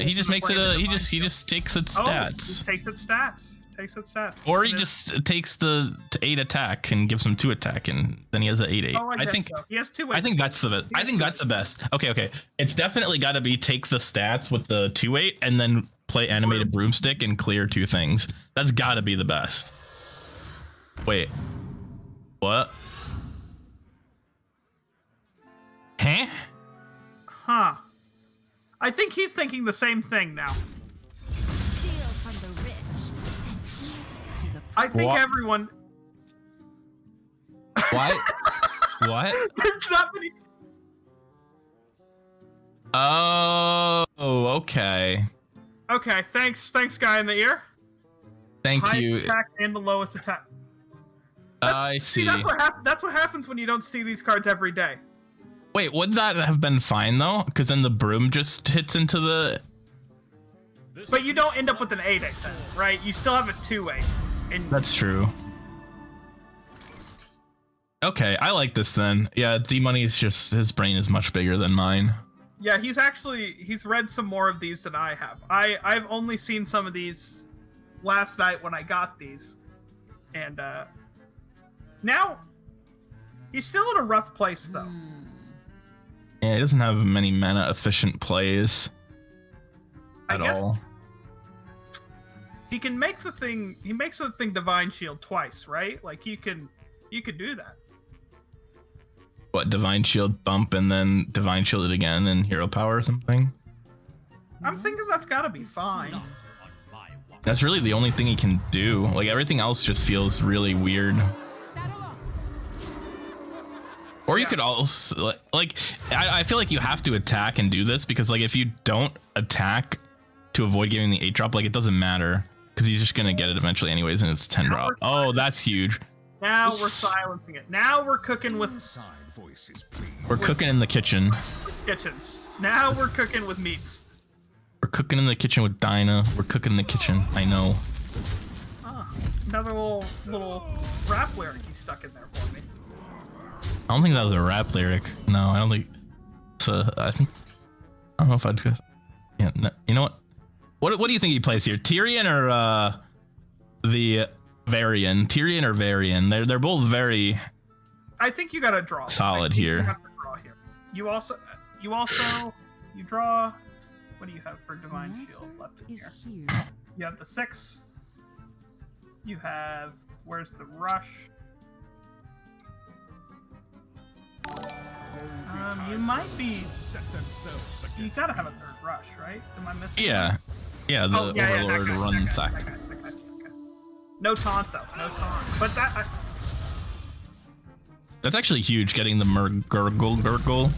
A: He just makes it he just takes its stats.
B: He takes its stats.
A: Or he just takes the 8 attack and gives him 2 attack, and then he has an 8/8.
B: Oh, I think so. He has 2.
A: I think that's the best. I think that's the best. Okay. It's definitely got to be take the stats with the 2/8 and then play animated broomstick and clear 2 things. That's got to be the best. Wait. What? Huh?
B: Huh. I think he's thinking the same thing now.
C: Steal from the rich and give to the
B: I think
A: What?
B: everyone.
A: What? What?
B: There's not many.
A: Oh, okay.
B: Okay, thanks, guy in the ear.
A: Thank
B: Highest
A: you.
B: attack and the lowest attack.
A: I see.
B: That's what happens when you don't see these cards every day.
A: Wait, would that have been fine though? Because then the broom just hits into the.
B: But you don't end up with an 8/8 then, right? You still have a 2/8. And
A: That's true. Okay, I like this then. Yeah, Dmoney is just, his brain is much bigger than mine.
B: yeah, he's read some more of these than I have. I've only seen some of these last night when I got these, and now he's still in a rough place though.
A: Yeah, he doesn't have many mana efficient plays
B: I
A: at
B: guess
A: all.
B: He can make the thing. He makes the thing Divine Shield twice, right? Like you could do that.
A: What, Divine Shield bump and then Divine Shield it again and Hero Power or something?
B: I'm thinking that's gotta be fine.
A: That's really the only thing he can do. Like everything else just feels really weird. Or you could also like I feel like you have to attack and do this because like if you don't attack to avoid giving the 8 drop, like it doesn't matter because he's just gonna get it eventually anyways and it's 10 drop. Oh, that's huge.
B: Now we're silencing it. Now we're cooking with
A: We're cooking in the kitchen.
B: kitchens. Now we're cooking with meats.
A: We're cooking in the kitchen with Dinah. We're cooking in the kitchen. I know.
B: Another little rap lyric he stuck in there for me.
A: I don't think that was a rap lyric. No, I don't think. So I don't know if I'd. Yeah, no, you know what? What do you think he plays here? Tyrion or the Varian? Tyrion or Varian? They're both very.
B: I think you gotta draw.
A: Solid
B: You
A: here.
B: have to draw here. You draw. What do you have for Divine Shield left in
C: is
B: here?
C: here.
B: You have the 6. You have. Where's the rush? You might be. You gotta have a 3rd rush, right? Am I missing?
A: Yeah, yeah. The Overlord run sack.
B: Okay. No taunt though. No taunt. But that.
A: That's actually huge. Getting the Gurgle.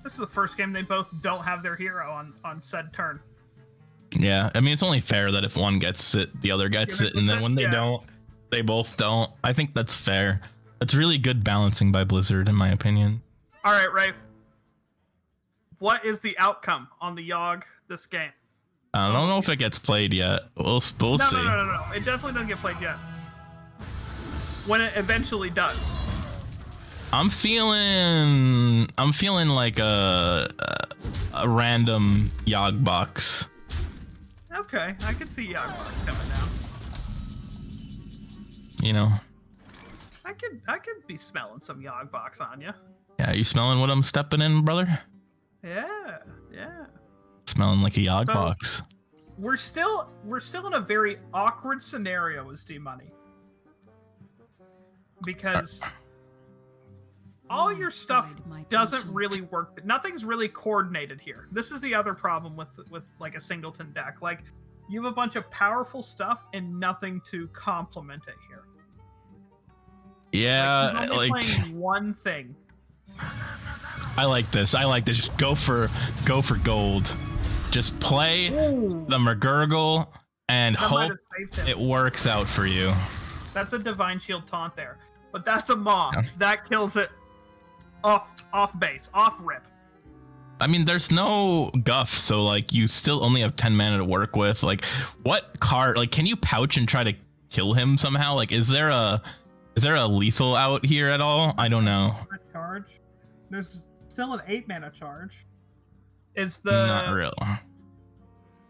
B: This is the first game they both don't have their hero on said turn.
A: Yeah, I mean it's only fair that if one gets it, the other gets it, and then when they don't, they both don't. I think that's fair. That's really good balancing by Blizzard, in my opinion.
B: All right, Ray. What is the outcome on the Yogg this game?
A: I don't know if it gets played yet. We'll see.
B: No. It definitely doesn't get played yet. When it eventually does.
A: I'm feeling like a random Yogg box.
B: Okay, I can see Yogg-Box coming down.
A: You know.
B: I could be smelling some Yogg-Box on you.
A: Yeah, you smelling what I'm stepping in, brother?
B: Yeah.
A: Smelling like a Yogg-Box.
B: We're still in a very awkward scenario as Dmoney. Because all your stuff doesn't really work. Nothing's really coordinated here. This is the other problem with like a singleton deck. Like, you have a bunch of powerful stuff and nothing to complement it here.
A: Yeah,
B: like, you're only playing one thing.
A: I like this. Just go for gold. Just play the McGurgle and hope it works out for you.
B: That's a Divine Shield taunt there, but that's a Maw. Yeah. That kills it off base, off rip.
A: I mean, there's no guff, so like you still only have 10 mana to work with. Like, what card? Like, can you pouch and try to kill him somehow? Like, is there a lethal out here at all? I don't know.
B: Charge. There's still an 8 mana charge. Is the
A: not real?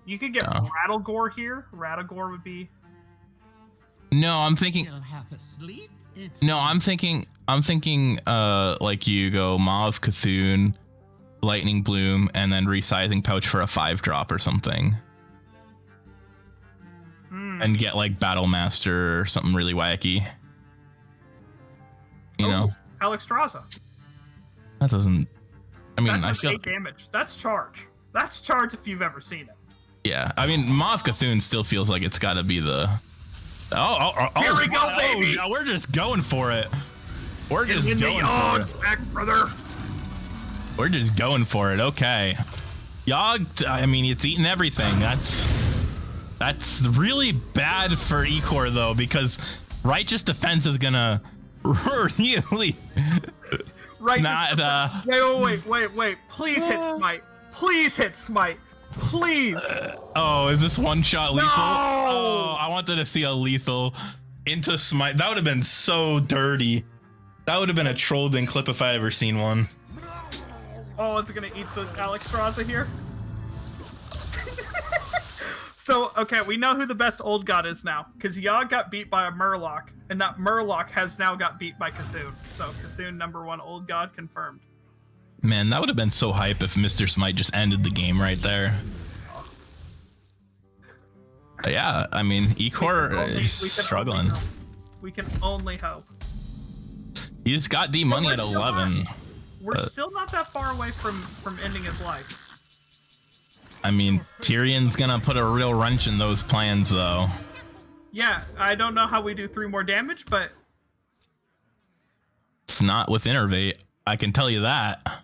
B: You could get Rattlegore here. Rattlegore would be.
A: No, I'm thinking. No, I'm thinking. Like you go Maw of Cthulhu, Lightning Bloom, and then resizing pouch for a 5-drop or something, and get like Battle Master or something really wacky. You know,
B: HELLSCREAM.
A: That doesn't. I mean, I feel
B: 8 damage. That's charge. That's charge if you've ever seen it.
A: Yeah, I mean, Maw of Cthulhu still feels like it's got to be the.
B: Here we go, baby!
A: We're just going for it. We're just going for it,
B: back, brother.
A: We're just going for it. Okay, Yogg. I mean, it's eating everything. That's really bad for Ecor though, because Righteous Defense is gonna really not.
B: Wait! Please hit Smite. Please hit Smite. Please.
A: Oh, is this one shot lethal?
B: No!
A: Oh, I wanted to see a lethal into Smite. That would have been so dirty. That would have been a trolled in clip if I ever seen one.
B: Oh, it's gonna eat the HELLSCREAM here. So, okay, we know who the best old god is now, because Yogg got beat by a Murloc, and that Murloc has now got beat by Cthulhu. So Cthulhu #1 old god confirmed.
A: Man, that would have been so hype if Mr. Smite just ended the game right there. Yeah, I mean, Ecor is struggling.
B: We can only hope.
A: He just got Dmoney at 11.
B: We're still not that far away from ending his life.
A: I mean, Tyrion's gonna put a real wrench in those plans, though.
B: Yeah, I don't know how we do 3 more damage, but
A: it's not with Innervate. I can tell you that.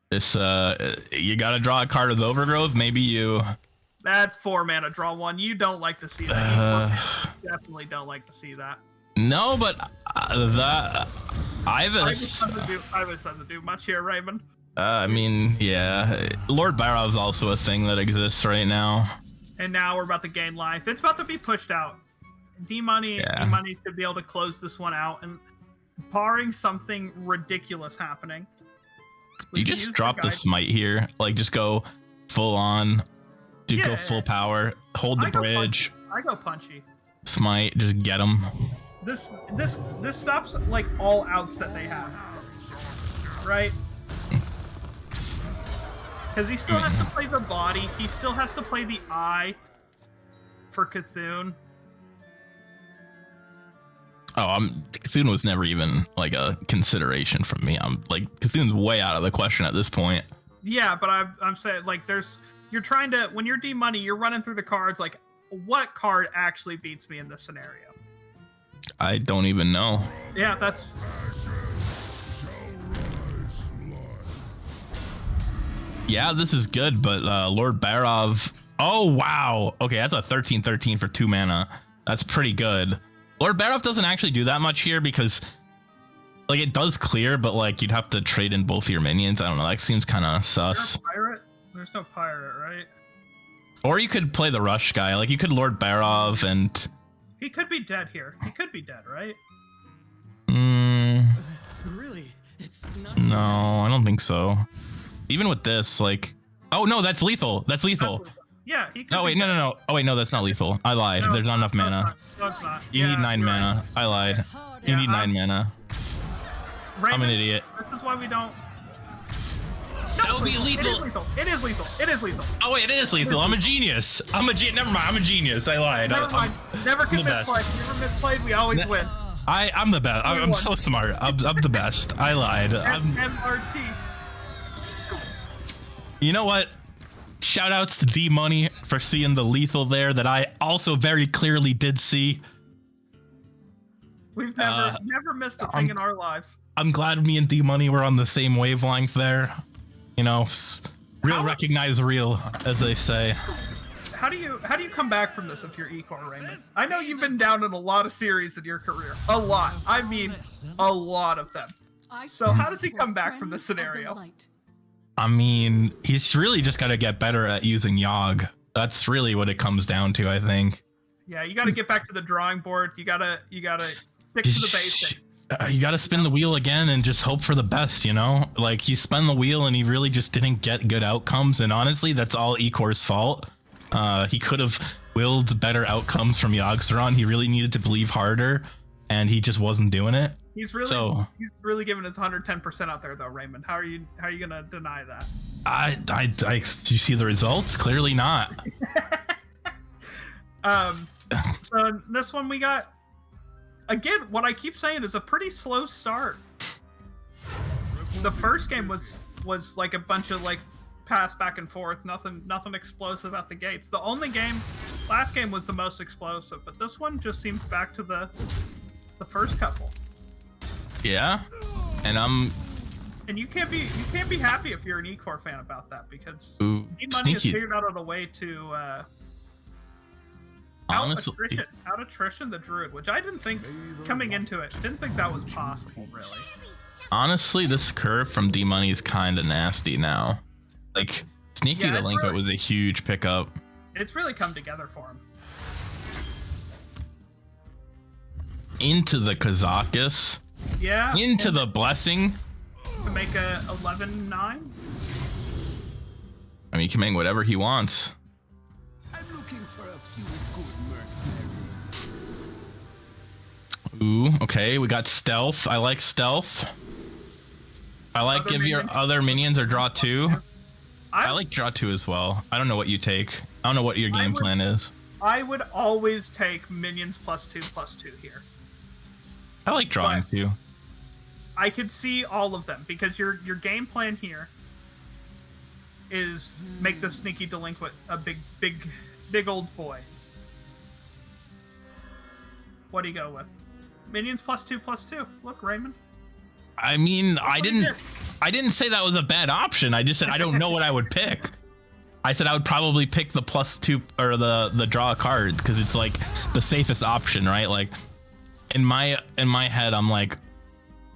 A: This, you gotta draw a card with Overgrowth. Maybe you.
B: That's 4 mana, draw 1. You don't like to see that. You definitely don't like to see that.
A: No, but the Ivus
B: doesn't do much here, Raymond.
A: I mean, yeah, Lord Byrov's also a thing that exists right now.
B: And now we're about to gain life. It's about to be pushed out. Dmoney should be able to close this one out, and barring something ridiculous happening.
A: Do you just drop the Smite here? Like, just go full on. Go full power. Hold the bridge.
B: I go punchy.
A: Smite, just get him.
B: This stops like all outs that they have, right? Because he still has to play the body. He still has to play the eye for Cthulhu.
A: Oh, Cthulhu was never even like a consideration from me. I'm like, Cthulhu's way out of the question at this point.
B: Yeah, but I'm saying like you're trying to, when you're Dmoney, you're running through the cards like, what card actually beats me in this scenario?
A: I don't even know.
B: Yeah, that's.
A: Yeah, this is good, but Lord Barov. Oh, wow. Okay, that's a 13/13 for 2 mana. That's pretty good. Lord Barov doesn't actually do that much here because, like, it does clear, but, like, you'd have to trade in both your minions. I don't know. That seems kind of sus.
B: There's no pirate, right?
A: Or you could play the rush guy. Like, you could Lord Barov and...
B: He could be dead here. He could be dead, right?
D: Really? It's not.
A: No, I don't think so. Even with this, like... Oh, no, that's lethal. That's lethal.
B: Yeah, he could.
A: No, wait, no. Oh, wait, no, that's not lethal. I lied. There's not enough mana.
B: No, it's not.
A: You need 9
B: you're right.
A: mana. I lied. You
B: Yeah,
A: need 9 mana.
B: Raymond,
A: I'm an idiot.
B: This is why we don't.
A: That would be lethal.
B: It is lethal. It is lethal.
A: Oh wait, it is lethal. I'm a genius. Never mind. I'm a genius. I lied.
B: Never mind. Never can
A: the best.
B: misplay. Never misplayed. We always win.
A: I'm the best. I'm so smart. I'm the best. I lied.
B: MRT.
A: You know what? Shout outs to Dmoney for seeing the lethal there that I also very clearly did see.
B: We've never missed a thing in our lives.
A: I'm glad me and Dmoney were on the same wavelength there. You know, real recognize real, as they say.
B: How do you come back from this if you're Ecor, Raymond? I know you've been down in a lot of series in your career. A lot. I mean, a lot of them. So how does he come back from this scenario?
A: I mean, he's really just got to get better at using Yogg. That's really what it comes down to, I think.
B: Yeah, you got to get back to the drawing board. You gotta stick to the basics.
A: You got to spin the wheel again and just hope for the best, you know? Like, he spun the wheel and he really just didn't get good outcomes. And honestly, that's all Ecor's fault. He could have willed better outcomes from Yogg-Saron. He really needed to believe harder, and he just wasn't doing it.
B: He's really giving his 110% out there, though, Raymond. How are you gonna deny that?
A: Do you see the results? Clearly not.
B: So this one we got. Again, what I keep saying is a pretty slow start. The first game was like a bunch of like pass back and forth, nothing explosive at the gates. The only game, last game was the most explosive, but this one just seems back to the first couple. Yeah, and you can't be happy if you're an Ecor fan about that, because Dmoney has figured out a way to out attrition the druid, which I didn't think coming into it. Didn't think that was possible, really.
A: Honestly, this curve from Dmoney is kind of nasty now. Like, Sneaky Delinquent was a huge pickup.
B: It's really come together for him.
A: Into the Kazakus.
B: Yeah.
A: Into the Blessing.
B: To make a 11-9.
A: I mean, he can make whatever he wants. Ooh, okay, we got stealth. I like stealth. I like give your other minions or draw 2. I like draw 2 as well. I don't know what you take. I don't know what your game plan is.
B: I would always take minions +2/+2 here.
A: I like drawing 2.
B: I could see all of them, because your game plan here is make the Sneaky Delinquent a big old boy. What do you go with? Minions +2/+2. Look, Raymond.
A: I mean, I didn't say that was a bad option. I just said I don't know what I would pick. I said I would probably pick the +2 or the draw a card, because it's like the safest option, right? Like in my head, I'm like,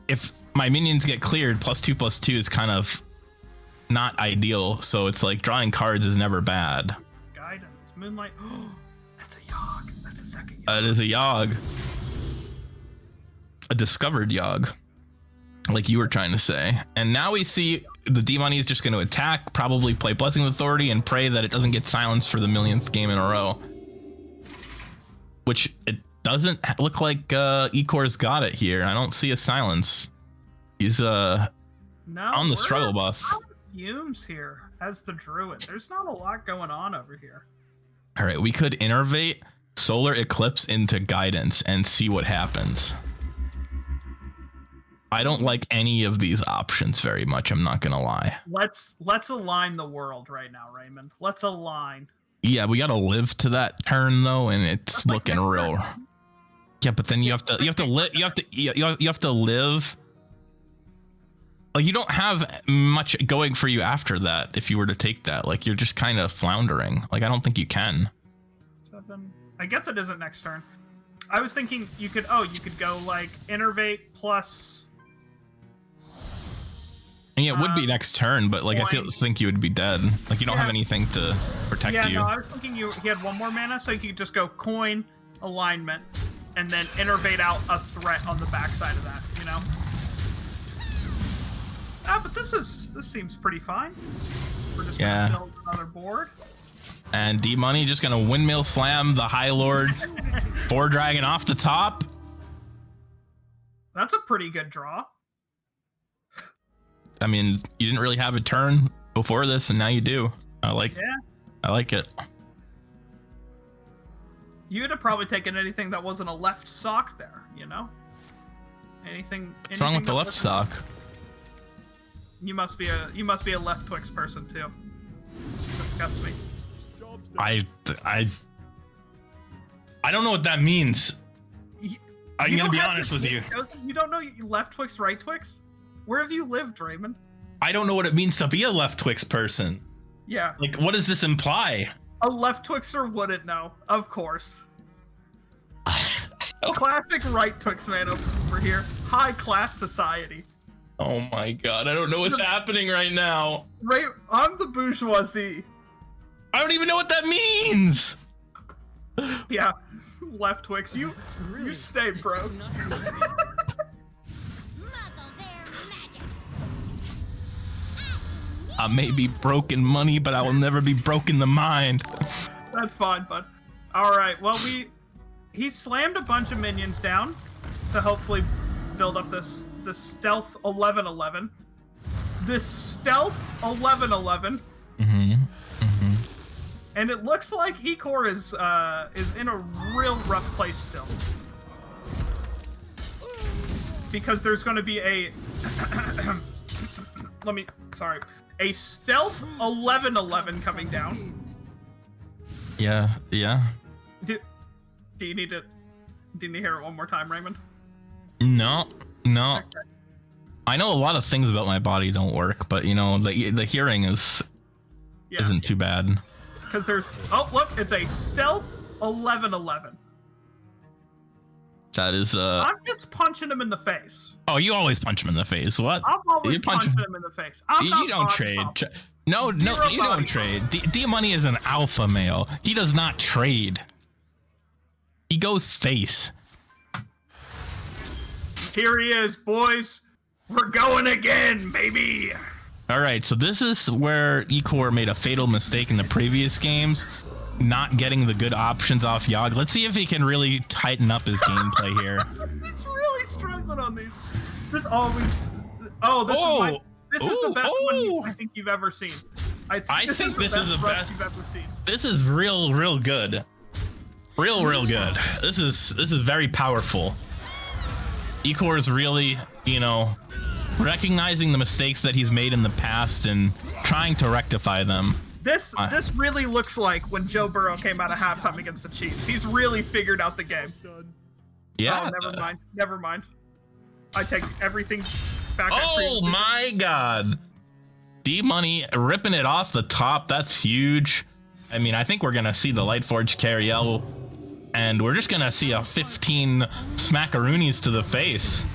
A: if my minions get cleared, +2/+2 is kind of not ideal. So it's like drawing cards is never bad.
B: Guidance, Moonlight. That's a Yogg. That's a second Yogg.
A: That is a Yogg. A discovered Yogg, like you were trying to say. And now we see the Dmoney is just going to attack, probably play Blessing of Authority, and pray that it doesn't get silenced for the millionth game in a row. Which it doesn't look like Ecor's got it here. I don't see a silence. He's on the struggle buff.
B: Fumes here as the druid. There's not a lot going on over here.
A: All right, we could innervate Solar Eclipse into Guidance and see what happens. I don't like any of these options very much, I'm not gonna lie.
B: Let's align the world right now, Raymond. Let's align.
A: Yeah, we gotta live to that turn though, and it's looking real. Yeah, but then you have to live. Like, you don't have much going for you after that if you were to take that. Like, you're just kind of floundering. Like, I don't think you can.
B: 7. I guess it isn't next turn. I was thinking you could go like innervate plus.
A: And yeah, it would be next turn, but like I think you would be dead. Like, you don't have anything to protect you.
B: Yeah, no, I was thinking he had one more mana, so you could just go coin, alignment, and then innervate out a threat on the backside of that, you know? But this seems pretty fine. We're just gonna build another board.
A: And Dmoney just gonna windmill slam the High Lord 4 dragon off the top.
B: That's a pretty good draw.
A: I mean, you didn't really have a turn before this, and now you do. I like it.
B: You would have probably taken anything that wasn't a left sock there, you know? Anything.
A: What's wrong with the left sock?
B: You must be a left Twix person too. Disgust me.
A: I don't know what that means. I'm gonna be honest with you.
B: You don't know left Twix, right Twix? Where have you lived, Raymond?
A: I don't know what it means to be a left Twix person.
B: Yeah.
A: Like, what does this imply?
B: A left Twixer wouldn't know, of course. Classic right Twix man over here. High class society.
A: Oh my god, I don't know what's happening right now.
B: Right, I'm the bourgeoisie.
A: I don't even know what that means.
B: Yeah, left Twix, you stay, bro.
C: Muzzle their magic.
A: I may be broken money, but I will never be broken the mind.
B: That's fine, bud. All right, well, he slammed a bunch of minions down to hopefully build up this stealth 11-11. This stealth 11-11. And it looks like Ecor is in a real rough place still. Because there's going to be a a stealth 11-11 coming down.
A: Yeah.
B: Do you need to hear it one more time, Raymond?
A: No.
B: Okay.
A: I know a lot of things about my body don't work, but you know, the hearing isn't too bad.
B: Because there's look, it's a stealth 11-11.
A: That is
B: I'm just punching him in the face.
A: Oh, you always punch him in the face. What?
B: I'm always
A: You punch
B: punching him in the face.
A: You don't trade. No, you don't trade. Dmoney is an alpha male. He does not trade. He goes face.
B: Here he is, boys. We're going again, baby.
A: All right, so this is where Ecor made a fatal mistake in the previous games, not getting the good options off Yogg. Let's see if he can really tighten up his gameplay here.
B: He's really struggling on these. This always. This is the best one I think you've ever seen. I think this is the best you've ever seen.
A: This is real good. Real good. This is very powerful. Ecor is really, recognizing the mistakes that he's made in the past and trying to rectify them.
B: This really looks like when Joe Burrow came out of halftime against the Chiefs. He's really figured out the game.
A: Yeah.
B: Oh, never mind. I take everything back.
A: Oh my god. Dmoney ripping it off the top. That's huge. I mean, I think we're gonna see the Lightforge Carriel, and we're just gonna see a 15 smackaroonies to the face.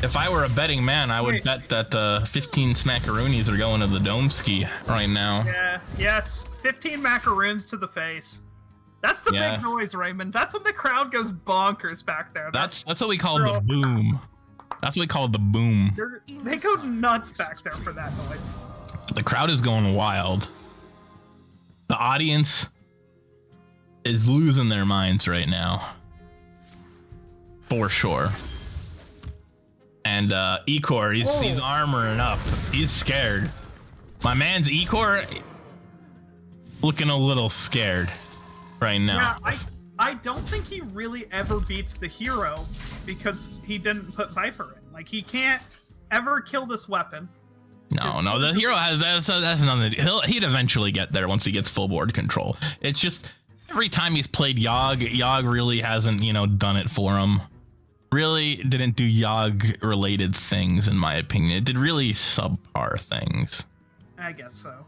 A: If I were a betting man, I would bet that 15 smackaroonies are going to the dome ski right now.
B: Yeah, yes. 15 macaroons to the face. That's the big noise, Raymond. That's when the crowd goes bonkers back there.
A: That's what we call the boom. That's what we call the boom.
B: They go nuts back there for that noise.
A: The crowd is going wild. The audience is losing their minds right now. For sure. And Ecor, he's armoring up. He's scared. My man's Ecor looking a little scared right now.
B: Yeah, I don't think he really ever beats the hero because he didn't put Viper in. Like, he can't ever kill this weapon.
A: No, the hero has that's nothing. He'd eventually get there once he gets full board control. It's just every time he's played Yogg really hasn't, done it for him. Really didn't do Yogg related things, in my opinion. It did really subpar things.
B: I guess so.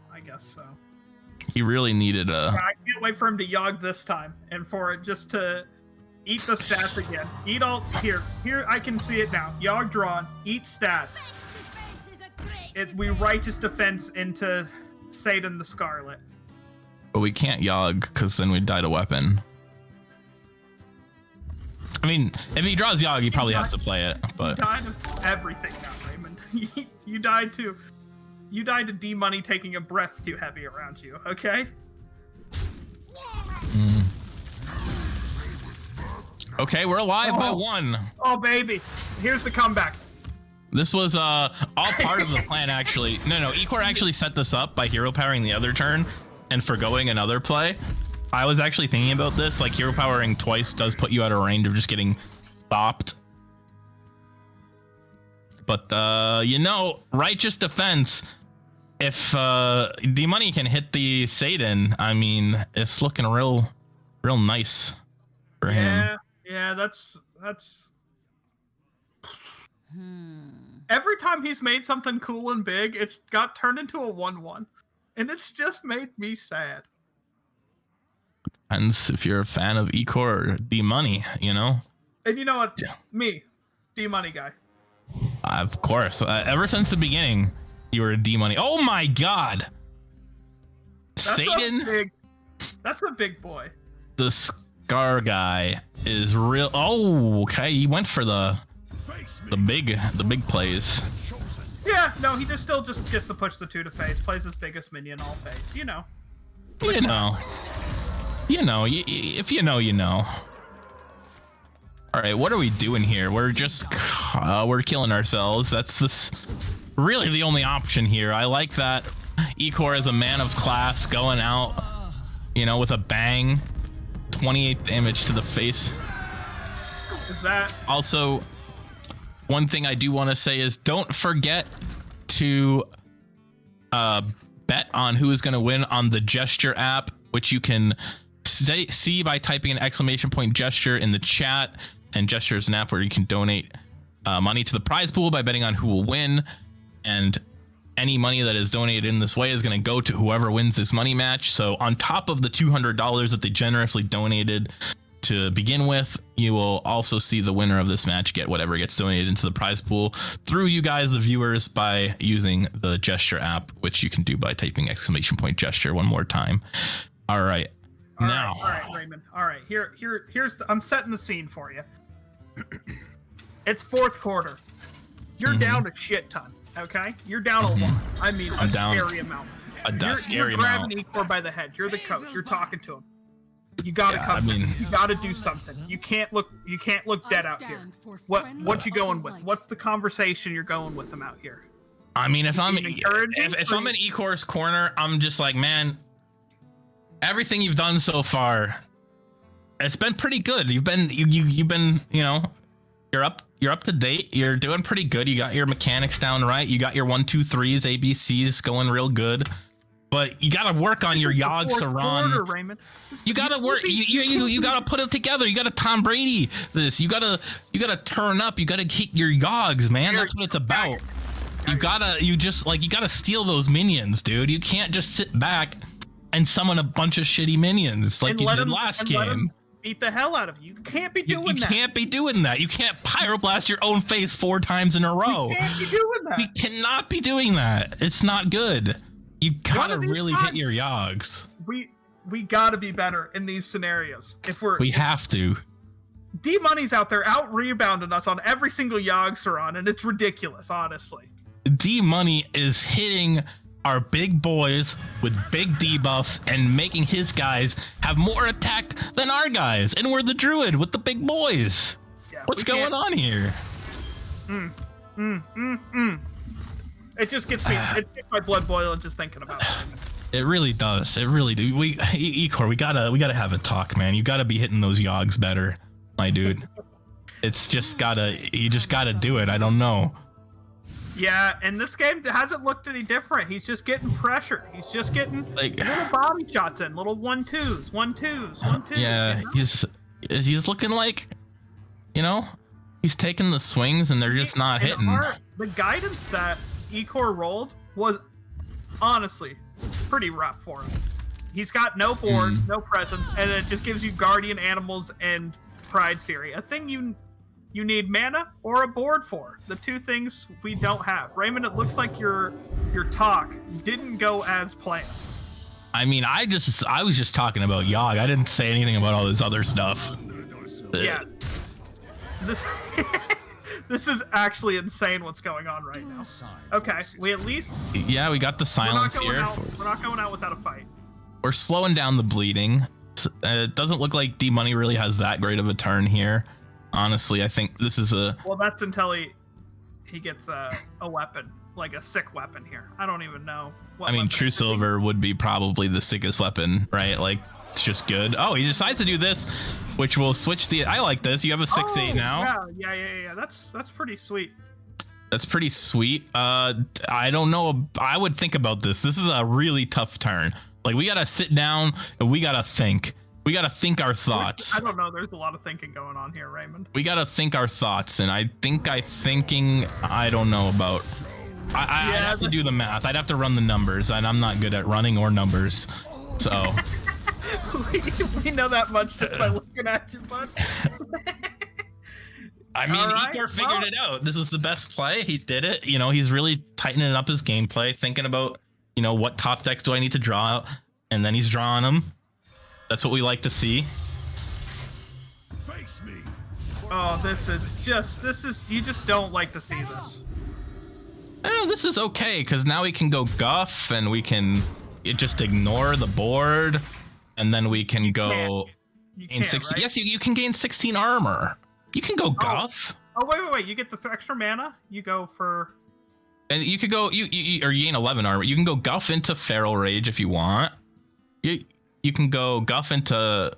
A: He really needed a...
B: I can't wait for him to Yogg this time and for it just to eat the stats again. Eat all... Here, I can see it now. Yogg drawn. Eat stats. We righteous defense into Satan the Scarlet.
A: But we can't Yogg because then we'd die to weapon. I mean, if he draws Yogg, he probably has to play it, but...
B: You died of everything now, Raymond. You died to Dmoney taking a breath too heavy around you, okay?
A: Okay, we're alive by 1.
B: Oh baby, here's the comeback.
A: This was all part of the plan, actually. No, Ecor actually set this up by hero powering the other turn and forgoing another play. I was actually thinking about this, like hero powering twice does put you out of range of just getting stopped. But you know, righteous defense. If Dmoney can hit the Satan, I mean, it's looking real nice for him.
B: Yeah, that's every time he's made something cool and big, it's got turned into a 1-1. And it's just made me sad.
A: Depends if you're a fan of Ecor or Dmoney, you know?
B: And you know what? Yeah. Me, Dmoney guy.
A: Of course. Ever since the beginning, you were a Dmoney. Oh my god! Satan?
B: That's a big boy.
A: The Scar guy is real. Oh, okay. He went for the big plays.
B: Yeah, no, he still just gets to push the 2 to face, plays his biggest minion all face, you know.
A: If you know, you know. All right, what are we doing here? We're just we're killing ourselves. That's really the only option here. I like that Ecor is a man of class going out, you know, with a bang. 28 damage to the face.
B: Is that
A: also one thing I do want to say is don't forget to bet on who is going to win on the gesture app, which you can see by typing an exclamation point gesture in the chat. And gesture is an app where you can donate money to the prize pool by betting on who will win, and any money that is donated in this way is going to go to whoever wins this money match. So on top of the $200 that they generously donated to begin with, you will also see the winner of this match get whatever gets donated into the prize pool through you guys, the viewers, by using the gesture app, which you can do by typing exclamation point gesture one more time. All right.
B: All right, Raymond. All right, here's I'm setting the scene for you. It's fourth quarter. You're down a shit ton. Okay, you're down a lot. I mean, a scary amount. You're grabbing Ecor by the head. You're the coach. You're talking to him. You gotta come. You gotta do something. You can't look dead out here. What you going with? What's the conversation you're going with him out here?
A: I mean, if I'm in Ecor's corner, I'm just like, man, everything you've done so far, it's been pretty good. You've been, you know, you're up to date. You're doing pretty good. You got your mechanics down right. You got your 1, 2, 3s, ABCs going real good. But you got to work on your Yogg Saran. You got to work. You got to put it together. You got to Tom Brady this. You got to turn up. You got to hit your Yoggs, man. That's what it's about. You gotta steal those minions, dude. You can't just sit back and summon a bunch of shitty minions like you did last game.
B: Beat the hell out of you. You can't be doing that.
A: You can't be doing that. You can't pyroblast your own face 4 times in a row.
B: You can't be doing that.
A: You cannot be doing that. It's not good. You gotta really hit your Yogs.
B: We gotta be better in these scenarios.
A: We have to.
B: Dmoney's out there out rebounding us on every single Yogg Saran, and it's ridiculous, honestly.
A: Dmoney is hitting our big boys with big debuffs and making his guys have more attack than our guys, and we're the druid with the big boys. Yeah, what's going on here?
B: It just gets me. It makes my blood boiling just thinking about it.
A: It really does. It really do. Ecor, we gotta have a talk, man. You gotta be hitting those Yogs better, my dude. It's just you just gotta do it. I don't know.
B: Yeah, and this game hasn't looked any different. He's just getting pressure. He's just getting little body shots in, little 1-2s, 1-2s, 1-2s.
A: Yeah, you know? he's looking like, you know, he's taking the swings and they're just not hitting.
B: The guidance that Ecor rolled was honestly pretty rough for him. He's got no board, no presence, and it just gives you guardian animals and Pride's Fury, a thing you need mana or a board for. The two things we don't have. Raymond, it looks like your talk didn't go as planned.
A: I mean, I was just talking about Yogg. I didn't say anything about all this other stuff.
B: Yeah. This is actually insane what's going on right now. Okay, we at least...
A: Yeah, we got the silence here.
B: We're not going out without a fight.
A: We're slowing down the bleeding. It doesn't look like Dmoney really has that great of a turn here. Honestly, I think this is a...
B: Well, that's until he gets a weapon, like a sick weapon here. I don't even know. What
A: I mean,
B: weapon
A: True
B: it could be.
A: Silver would be probably the sickest weapon, right? Like, it's just good. Oh, he decides to do this, which will switch the... I like this. You have a 6/8 now.
B: Yeah. That's pretty sweet.
A: That's pretty sweet. I don't know. I would think about this. This is a really tough turn. Like, we got to sit down and we got to think. We got to think our thoughts.
B: I don't know. There's a lot of thinking going on here, Raymond.
A: We got to think our thoughts. And I think I don't know about. I'd have to do the math. I'd have to run the numbers. And I'm not good at running or numbers. So.
B: we know that much just by looking at you, bud.
A: I mean,
B: right,
A: Ecore figured it out. This was the best play. He did it. You know, he's really tightening up his gameplay, thinking about, you know, what top decks do I need to draw out, and then he's drawing them. That's what we like to see.
B: Oh, you just don't like to see this.
A: This is okay, because now we can go guff, and we can just ignore the board, and then we can go gain 16.
B: Right?
A: Yes, you can gain 16 armor. You can go guff.
B: Oh, wait. You get the extra mana. You go for...
A: And you could go, you gain 11 armor. You can go guff into Feral Rage if you want. You can go guff into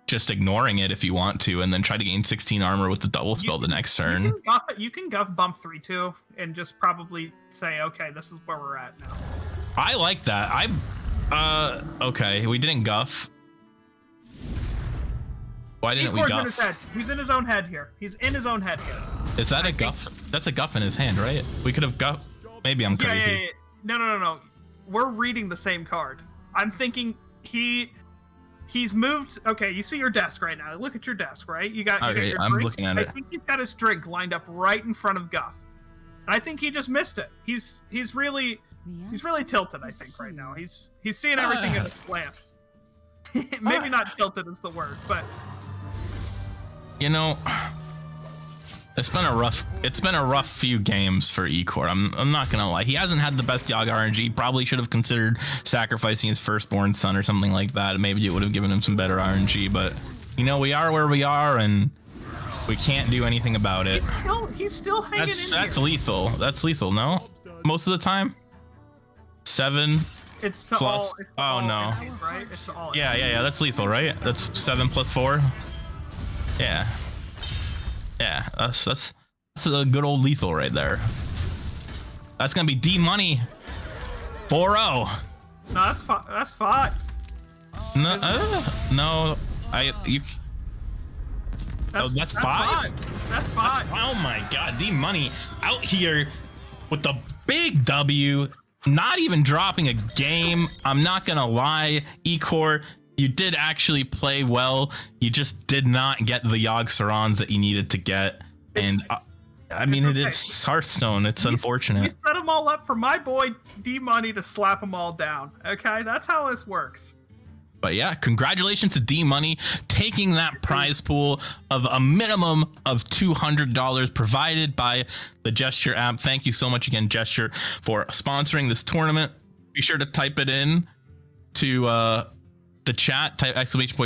A: just ignoring it if you want to, and then try to gain 16 armor with the double spell the next turn.
B: You can guff bump 3/2 and just probably say, okay, this is where we're at now.
A: I like that. Okay, we didn't guff. Why didn't we guff?
B: In his head. He's in his own head here. He's in his own head here.
A: Is that a guff? That's a guff in his hand, right? We could have guff. Maybe I'm crazy.
B: Yeah. No. We're reading the same card. I'm thinking he's moved. Okay, you see your desk right now. Look at your desk, right? You got your
A: I'm
B: drink.
A: looking at it.
B: I think he's got his drink lined up right in front of Guff. And I think he just missed it. He's really tilted, I think, right now. He's seeing everything in his plan. Maybe not tilted is the word, but
A: you know, it's been a rough few games for Ecore. I'm not gonna lie. He hasn't had the best Yogg RNG. Probably should have considered sacrificing his firstborn son or something like that. Maybe it would have given him some better RNG. But you know, we are where we are, and we can't do anything about it.
B: He's still hanging in
A: That's
B: here.
A: lethal. That's lethal. No, most of the time. 7.
B: It's to
A: plus.
B: all.
A: Oh no.
B: Enemies, right? It's to all.
A: Yeah. That's lethal, right? That's 7 plus 4. Yeah. That's a good old lethal right there. That's gonna be Dmoney 4-0.
B: No, that's 5.
A: No, that's 5.
B: That's 5.
A: Oh my God, Dmoney out here with the big W. Not even dropping a game. I'm not gonna lie, Ecore, you did actually play well. You just did not get the Yogg Sarons that you needed to get. And I mean,
B: okay.
A: It is Hearthstone. It's unfortunate.
B: You set them all up for my boy Dmoney to slap them all down. Okay, that's how this works.
A: But yeah, congratulations to Dmoney taking that prize pool of a minimum of $200 provided by the Gesture app. Thank you so much again, Gesture, for sponsoring this tournament. Be sure to type it in to the chat, type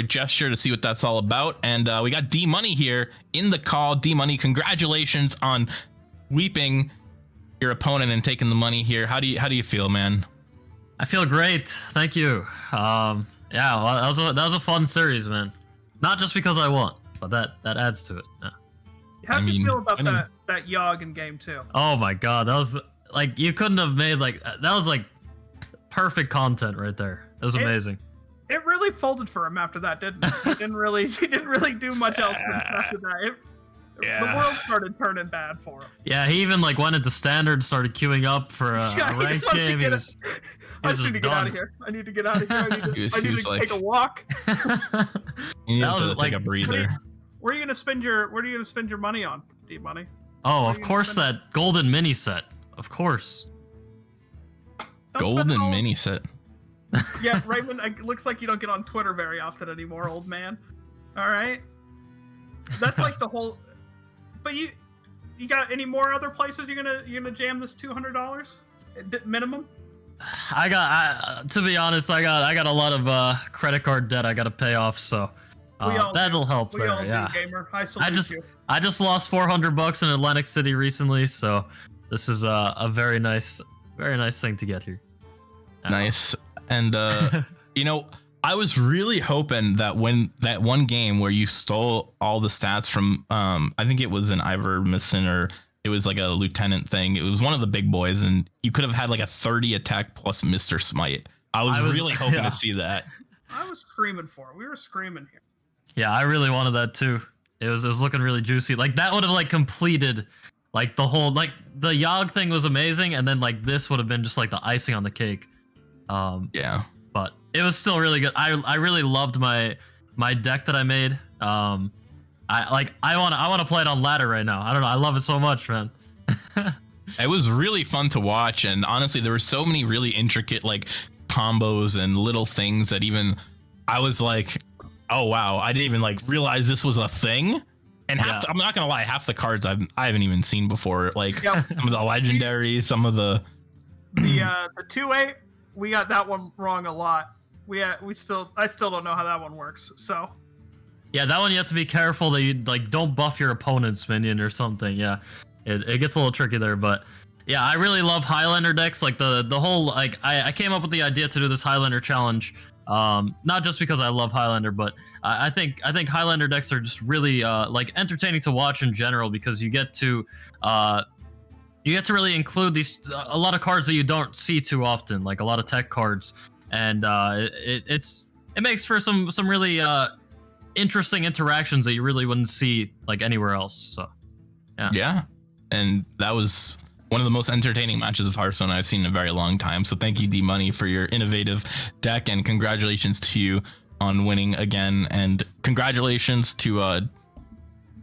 A: !Gesture to see what that's all about. And we got Dmoney here in the call. Dmoney, congratulations on sweeping your opponent and taking the money here. How do you feel, man?
E: I feel great. Thank you. Yeah, well, that was a fun series, man. Not just because I won, but that adds to it. Yeah.
B: How do you feel about that Yogg in game 2?
E: Oh my God, that was like, you couldn't have made that was like perfect content right there. It was amazing.
B: It really folded for him after that, didn't it? He didn't really do much else after that. The world started turning bad for him.
E: Yeah, he even went into standard, started queuing up for a ranked game.
B: I just need to get out of here. I need to get out of here. I need to take a walk.
A: You need to take a breather.
B: Where are you gonna spend your money on, Dmoney?
E: Oh, of course, that golden mini set. Of course.
A: Golden mini set.
B: Yeah, Raymond, it looks like you don't get on Twitter very often anymore, old man. All right. That's like the whole. But you got any more other places you're gonna jam this $200 minimum?
E: to be honest, I got a lot of credit card debt I got to pay off, so that'll help
B: we
E: there.
B: all
E: Yeah.
B: do, gamer. I salute you.
E: I just lost $400 in Atlantic City recently, so this is a very nice thing to get here.
A: Nice. And you know, I was really hoping that when that one game where you stole all the stats from I think it was an Ivermectin, or it was like a lieutenant thing. It was one of the big boys, and you could have had like a 30 attack plus Mr. Smite. I was really hoping to see that.
B: I was screaming for it. We were screaming here.
E: Yeah, I really wanted that too. It was looking really juicy. Like that would have like completed like the whole, like the Yogg thing was amazing, and then like this would have been just like the icing on the cake.
A: Yeah.
E: But it was still really good. I really loved my deck that I made. I want to play it on ladder right now. I don't know. I love it so much, man.
A: It was really fun to watch, and honestly, there were so many really intricate like combos and little things that even I was like, oh wow, I didn't even like realize this was a thing. And I'm not gonna lie, half the cards I haven't even seen before. Like some of the legendary, some of the
B: 2-8, we got that one wrong a lot. I still don't know how that one works. So
E: yeah, that one you have to be careful that you like don't buff your opponent's minion or something. Yeah, it gets a little tricky there, but yeah, I really love Highlander decks. Like the whole like I came up with the idea to do this Highlander challenge. Not just because I love Highlander, but I think Highlander decks are just really like entertaining to watch in general, because you get to really include a lot of cards that you don't see too often, like a lot of tech cards, and it makes for some really interesting interactions that you really wouldn't see like anywhere else. So yeah,
A: and that was one of the most entertaining matches of Hearthstone I've seen in a very long time. So thank you, Dmoney, for your innovative deck, and congratulations to you on winning again, and congratulations to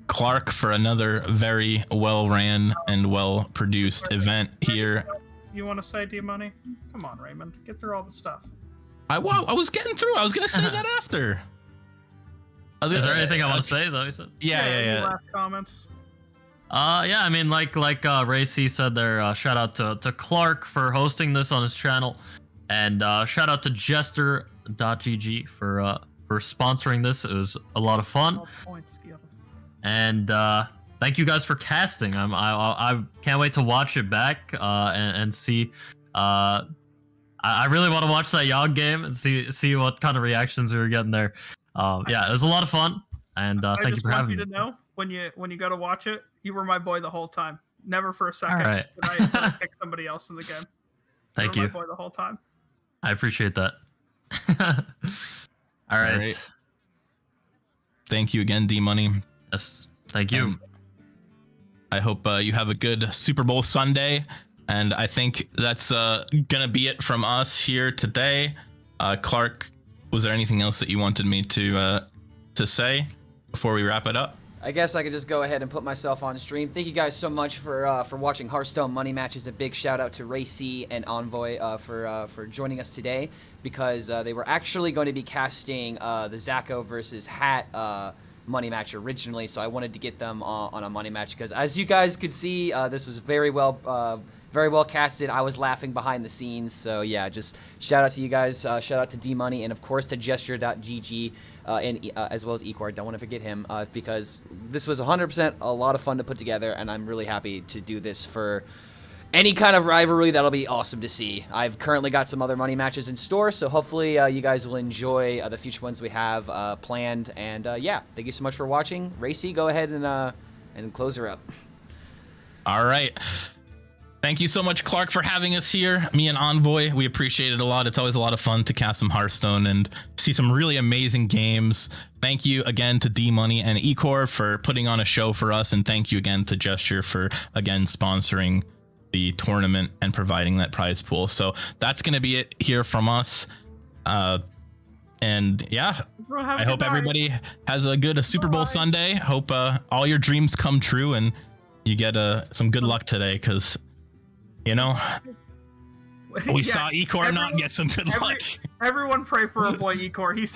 A: Clark for another very well ran and well produced event here.
B: You want to say Dmoney? Come on, Raymond, get through all the stuff.
A: I was getting through. I was gonna say that after.
E: Is there anything I want to say? Is that what you said?
B: Yeah. Last comments.
E: Yeah, I mean, like rayC said there, shout out to Clark for hosting this on his channel, and shout out to Jester.gg for sponsoring this. It was a lot of fun, and thank you guys for casting. I can't wait to watch it back and see. I really want to watch that Yogg game and see what kind of reactions we were getting there. Yeah, it was a lot of fun, and thank you for having me.
B: I just want you to know, when you go to watch it, you were my boy the whole time. Never for a second
E: All right.
B: did I pick somebody else in the game.
E: Thank
B: you
E: you.
B: were my boy the whole time.
E: I appreciate that. All right.
A: Thank you again, Dmoney.
E: Yes, thank you.
A: I hope you have a good Super Bowl Sunday, and I think that's gonna be it from us here today. Clark, was there anything else that you wanted me to say before we wrap it up?
F: I guess I could just go ahead and put myself on stream. Thank you guys so much for watching Hearthstone Money Matches. A big shout out to rayC and Envoy for joining us today, because they were actually going to be casting the Zacho versus Hat money match originally, so I wanted to get them on a money match, because as you guys could see, this was very well casted. I was laughing behind the scenes, so yeah, just shout out to you guys. Shout out to Dmoney, and of course to Gesture.gg, and as well as Ecore. Don't want to forget him, because this was 100% a lot of fun to put together, and I'm really happy to do this for any kind of rivalry. That'll be awesome to see. I've currently got some other money matches in store, so hopefully you guys will enjoy the future ones we have planned. And yeah, thank you so much for watching. rayC, go ahead and close her up.
A: All right. Thank you so much, Clark, for having us here. Me and Envoy, we appreciate it a lot. It's always a lot of fun to cast some Hearthstone and see some really amazing games. Thank you again to Dmoney and Ecore for putting on a show for us, and thank you again to Gesture for again sponsoring the tournament and providing that prize pool. So that's going to be it here from us. And yeah, I hope everybody has a good Super Bowl Sunday. Hope all your dreams come true and you get some good luck today, because you know, we saw Ecore not get some good luck.
B: Everyone pray for our boy Ecore. He's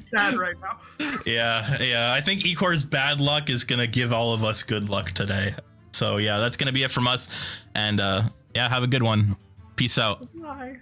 B: sad right now.
A: Yeah. I think Ecore's bad luck is gonna give all of us good luck today. So yeah, that's gonna be it from us. And yeah, have a good one. Peace. Peace out.
B: Bye.